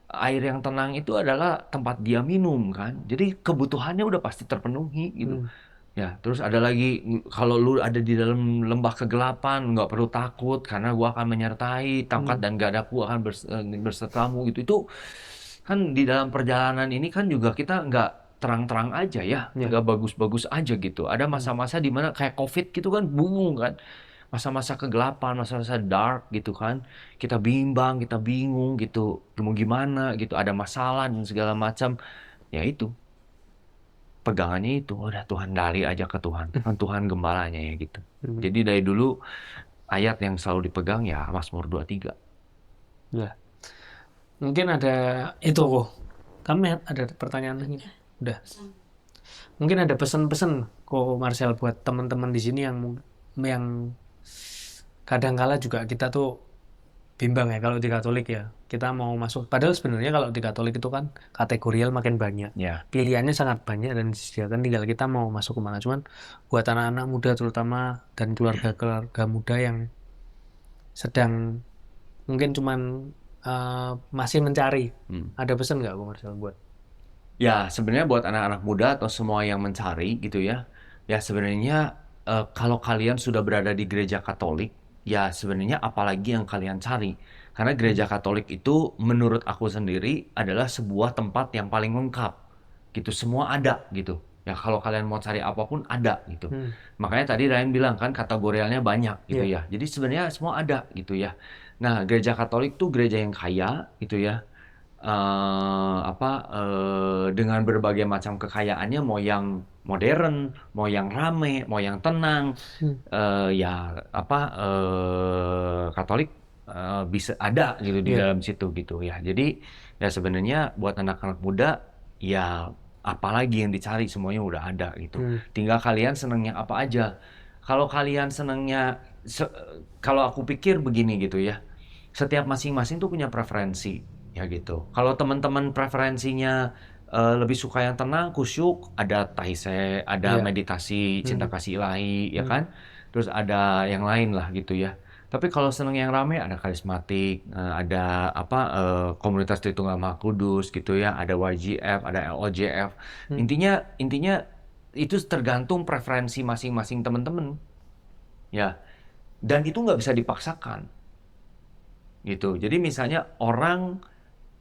Air yang tenang itu adalah tempat dia minum kan. Jadi kebutuhannya udah pasti terpenuhi gitu. Hmm. Ya, terus ada lagi kalau lu ada di dalam lembah kegelapan, nggak perlu takut karena gua akan menyertai, tongkat Hmm. dan gadaku akan bersertamu gitu. Itu kan di dalam perjalanan ini kan juga kita nggak terang-terang aja ya, Ya. nggak bagus-bagus aja gitu. Ada Hmm. masa-masa di mana kayak COVID gitu kan bingung kan. Masa-masa kegelapan, masa-masa dark gitu kan. Kita bimbang, kita bingung gitu. Mau gimana gitu, ada masalah dan segala macam. Ya itu pegangannya itu udah Tuhan lari aja ke Tuhan kan Tuhan gembalanya ya gitu. Hmm. Jadi dari dulu ayat yang selalu dipegang ya Mazmur 23. Ya. Mungkin ada itu kok. Kami ada pertanyaan lagi. Udah. Mungkin ada pesan-pesan kok Marcel buat teman-teman di sini yang kadang-kala juga kita tuh bimbang ya kalau di Katolik ya. Kita mau masuk. Padahal sebenarnya kalau di Katolik itu kan kategorial makin banyak. Ya, Pilihannya sangat banyak dan disediakan, tinggal kita mau masuk kemana. Cuman buat anak-anak muda terutama dan keluarga-keluarga muda yang sedang mungkin cuman masih mencari. Ada pesan nggak Bang Marcel buat? ya sebenarnya buat anak-anak muda atau semua yang mencari gitu ya, ya sebenarnya kalau kalian sudah berada di gereja Katolik, ya sebenarnya apalagi yang kalian cari? Karena gereja Katolik itu menurut aku sendiri adalah sebuah tempat yang paling lengkap, gitu. Semua ada gitu. Ya kalau kalian mau cari apapun ada gitu. Makanya tadi Ryan bilang kan kategorialnya banyak gitu Iya. ya. Jadi sebenarnya semua ada gitu ya. Nah, gereja Katolik tuh gereja yang kaya gitu ya. Dengan berbagai macam kekayaannya, mau yang modern, mau yang rame, mau yang tenang, Katolik bisa ada gitu di Iya. dalam situ gitu ya. Jadi ya sebenarnya buat anak-anak muda ya apalagi yang dicari, semuanya udah ada gitu. Tinggal kalian senengnya apa aja. Kalau kalian senengnya, kalau aku pikir begini gitu ya, setiap masing-masing tuh punya preferensi ya gitu. Kalau teman-teman preferensinya lebih suka yang tenang, kusyuk, ada taise, ada Iya. meditasi, cinta Hmm. kasih ilahi, ya Hmm. kan? Terus ada yang lain lah gitu ya. Tapi kalau seneng yang rame, ada karismatik, ada komunitas Tritunggal Maha Kudus gitu ya, ada YGF, ada LOJF. Intinya itu tergantung preferensi masing-masing teman-teman, ya. Dan itu nggak bisa dipaksakan gitu. Jadi misalnya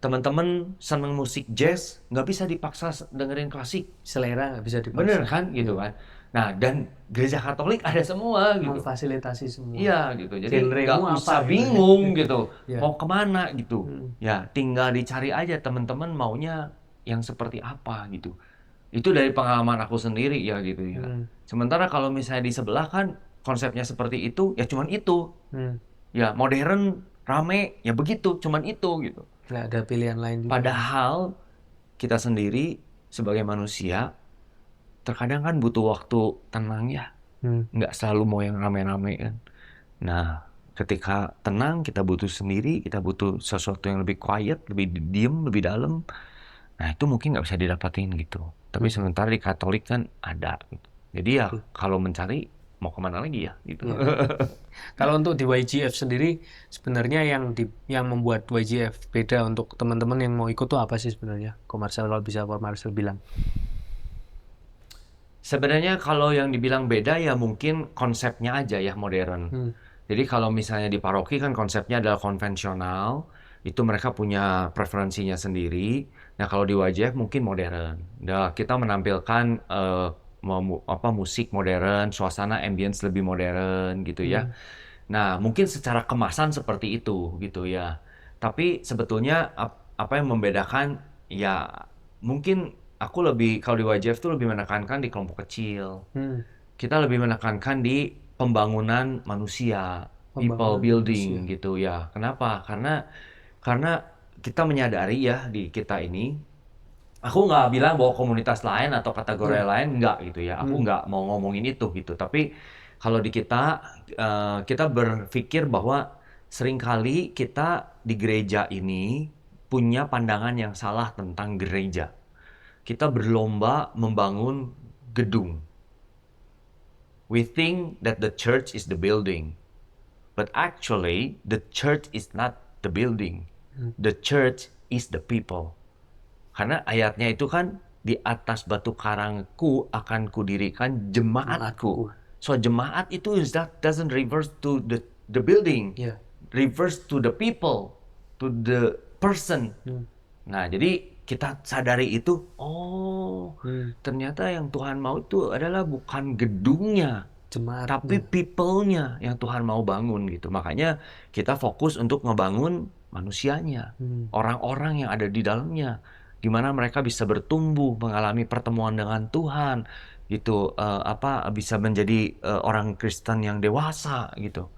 teman-teman seneng musik jazz, nggak bisa dipaksa dengerin klasik. Selera nggak bisa Bener dipaksa. kan gitu Iya. kan. Nah, dan gereja Katolik ada semua gitu. Memfasilitasi semua. Iya gitu. Jadi nggak Genremu apa usah gitu. bingung gitu Iya. mau kemana gitu. Hmm. Ya tinggal dicari aja teman-teman maunya yang seperti apa gitu. Itu dari pengalaman aku sendiri ya gitu ya. Sementara kalau misalnya di sebelah kan konsepnya seperti itu, ya cuman itu. Hmm. Ya modern, rame, ya begitu, cuman itu gitu. Nggak ada pilihan lain juga. Padahal kita sendiri sebagai manusia terkadang kan butuh waktu tenang ya. Nggak selalu mau yang rame-rame kan. Nah, ketika tenang kita butuh sendiri, kita butuh sesuatu yang lebih quiet, lebih diem, lebih dalam. Nah, itu mungkin nggak bisa didapatin gitu. Tapi sementara di Katolik kan ada gitu. Jadi ya kalau mencari mau kemana lagi ya gitu. Iya. Kalau untuk di YGF sendiri, sebenarnya yang membuat YGF beda untuk teman-teman yang mau ikut tuh apa sih sebenarnya? Komersial, kalau bisa Komersial bilang. Sebenarnya kalau yang dibilang beda ya mungkin konsepnya aja ya modern. Jadi kalau misalnya di paroki kan konsepnya adalah konvensional, itu mereka punya preferensinya sendiri. Nah kalau di YJF mungkin modern. Nah, kita menampilkan musik modern, suasana ambience lebih modern gitu ya. Nah mungkin secara kemasan seperti itu gitu ya. Tapi sebetulnya apa yang membedakan ya mungkin aku lebih kalau di YJF tuh lebih menekankan di kelompok kecil. Kita lebih menekankan di pembangunan manusia, people Pembangunan manusia. building gitu ya. Kenapa? Karena kita menyadari ya di kita ini, aku nggak bilang bahwa komunitas lain atau kategori Iya. lain nggak gitu ya. Aku nggak mau ngomongin itu gitu. Tapi kalau di kita, kita berpikir bahwa seringkali kita di gereja ini punya pandangan yang salah tentang gereja. Kita berlomba membangun gedung. We think that the church is the building. But actually, the church is not the building. The church is the people. Karena ayatnya itu kan di atas batu karangku akan kudirikan jemaatku. So jemaat itu doesn't reverse to the building. Iya. Reverse to the people, to the person. Nah, jadi kita sadari itu, ternyata yang Tuhan mau itu adalah bukan gedungnya, Jemaat. tapi people-nya yang Tuhan mau bangun gitu. Makanya kita fokus untuk ngebangun manusianya, orang-orang yang ada di dalamnya, gimana mereka bisa bertumbuh, mengalami pertemuan dengan Tuhan, gitu, bisa menjadi orang Kristen yang dewasa gitu.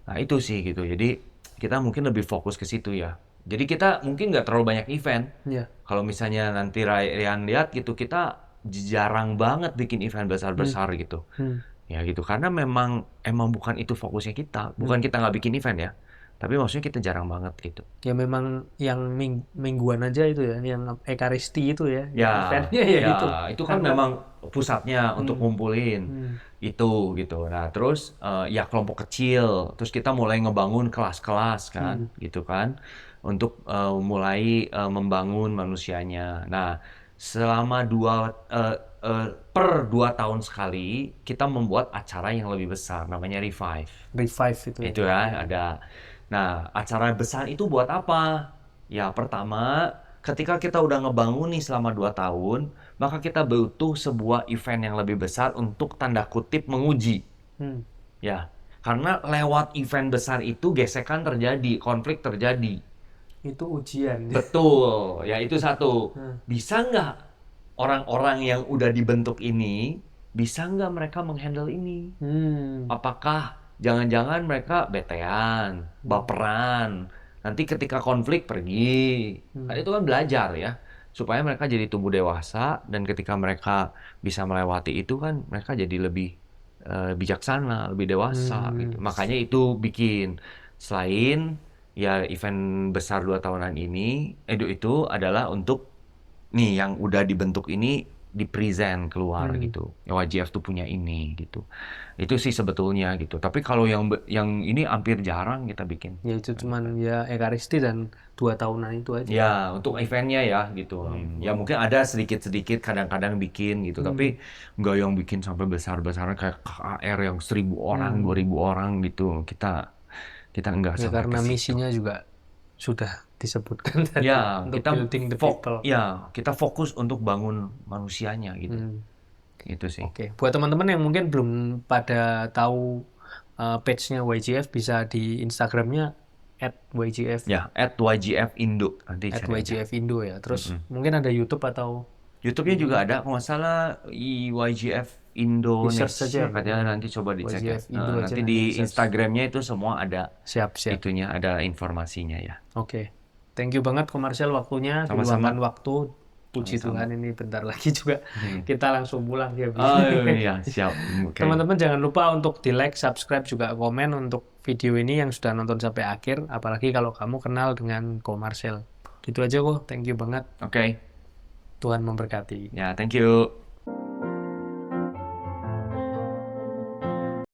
Nah itu sih gitu. Jadi kita mungkin lebih fokus ke situ ya. Jadi kita mungkin nggak terlalu banyak event. Iya. Kalau misalnya nanti Ryan lihat gitu, kita jarang banget bikin event besar-besar gitu. Hmm. Ya gitu, karena emang bukan itu fokusnya kita. Bukan kita nggak bikin event ya, tapi maksudnya kita jarang banget gitu. Ya memang yang mingguan aja itu ya, yang Ekaristi itu ya, yang Ya, eventnya ya ya itu. kan Karena memang pusatnya untuk ngumpulin itu gitu. Nah terus ya kelompok kecil, terus kita mulai ngebangun kelas-kelas kan, gitu kan, untuk mulai membangun manusianya. Nah selama per 2 tahun sekali kita membuat acara yang lebih besar, namanya Revive. Revive itu ya. Itu ya, ada. Nah, acara besar itu buat apa? Ya, pertama, ketika kita udah ngebangun nih selama 2 tahun, maka kita butuh sebuah event yang lebih besar untuk tanda kutip menguji. Hmm. Ya, karena lewat event besar itu gesekan terjadi, konflik terjadi. Itu ujian. Betul, ya itu satu. Bisa nggak orang-orang yang udah dibentuk ini, bisa nggak mereka menghandle ini? Apakah jangan-jangan mereka betean, baperan, nanti ketika konflik pergi. Kan itu kan belajar ya, supaya mereka jadi tumbuh dewasa, dan ketika mereka bisa melewati itu kan mereka jadi lebih bijaksana, lebih dewasa gitu. Makanya itu bikin, selain ya event besar 2 tahunan ini, itu adalah untuk nih yang udah dibentuk ini di-present keluar gitu. Ya YGF tuh punya ini gitu. Itu sih sebetulnya gitu. Tapi kalau yang ini hampir jarang kita bikin. Ya itu cuman ya Ekaristi dan 2 tahunan itu aja. Ya, untuk eventnya ya gitu. Ya mungkin ada sedikit-sedikit kadang-kadang bikin gitu. Tapi nggak yang bikin sampai besar-besaran kayak KKR yang 1.000 orang, 2.000 orang gitu. Kita nggak Ya sampai karena ke situ. misinya juga sudah disebutkan tadi Ya, untuk kita building the people. ya, kita fokus untuk bangun manusianya gitu. Itu sih. Oke, buat teman-teman yang mungkin belum pada tahu page-nya YGF, bisa di Instagramnya @YGF Ya, @YGF Indo nanti cari aja. @YGF Indo ya. Terus mungkin ada YouTube atau YouTube-nya juga ada, kalau nggak salah YGF Di-search saja. Indonesia katanya, nanti coba dicek ya. YGF Indo aja Nanti nanti di di-search. Instagramnya itu semua ada Siap-siap. itunya, ada informasinya ya. Oke. Thank you banget Komersial waktunya, Sama-sama. diluangkan waktu. Puji Tuhan ini bentar lagi juga kita langsung pulang ya. Oh iya, siap. Oke. Teman-teman jangan lupa untuk di like, subscribe, juga komen untuk video ini yang sudah nonton sampai akhir. Apalagi kalau kamu kenal dengan Komersial. Gitu aja kok. Thank you banget. Oke. Tuhan memberkati. Ya, thank you.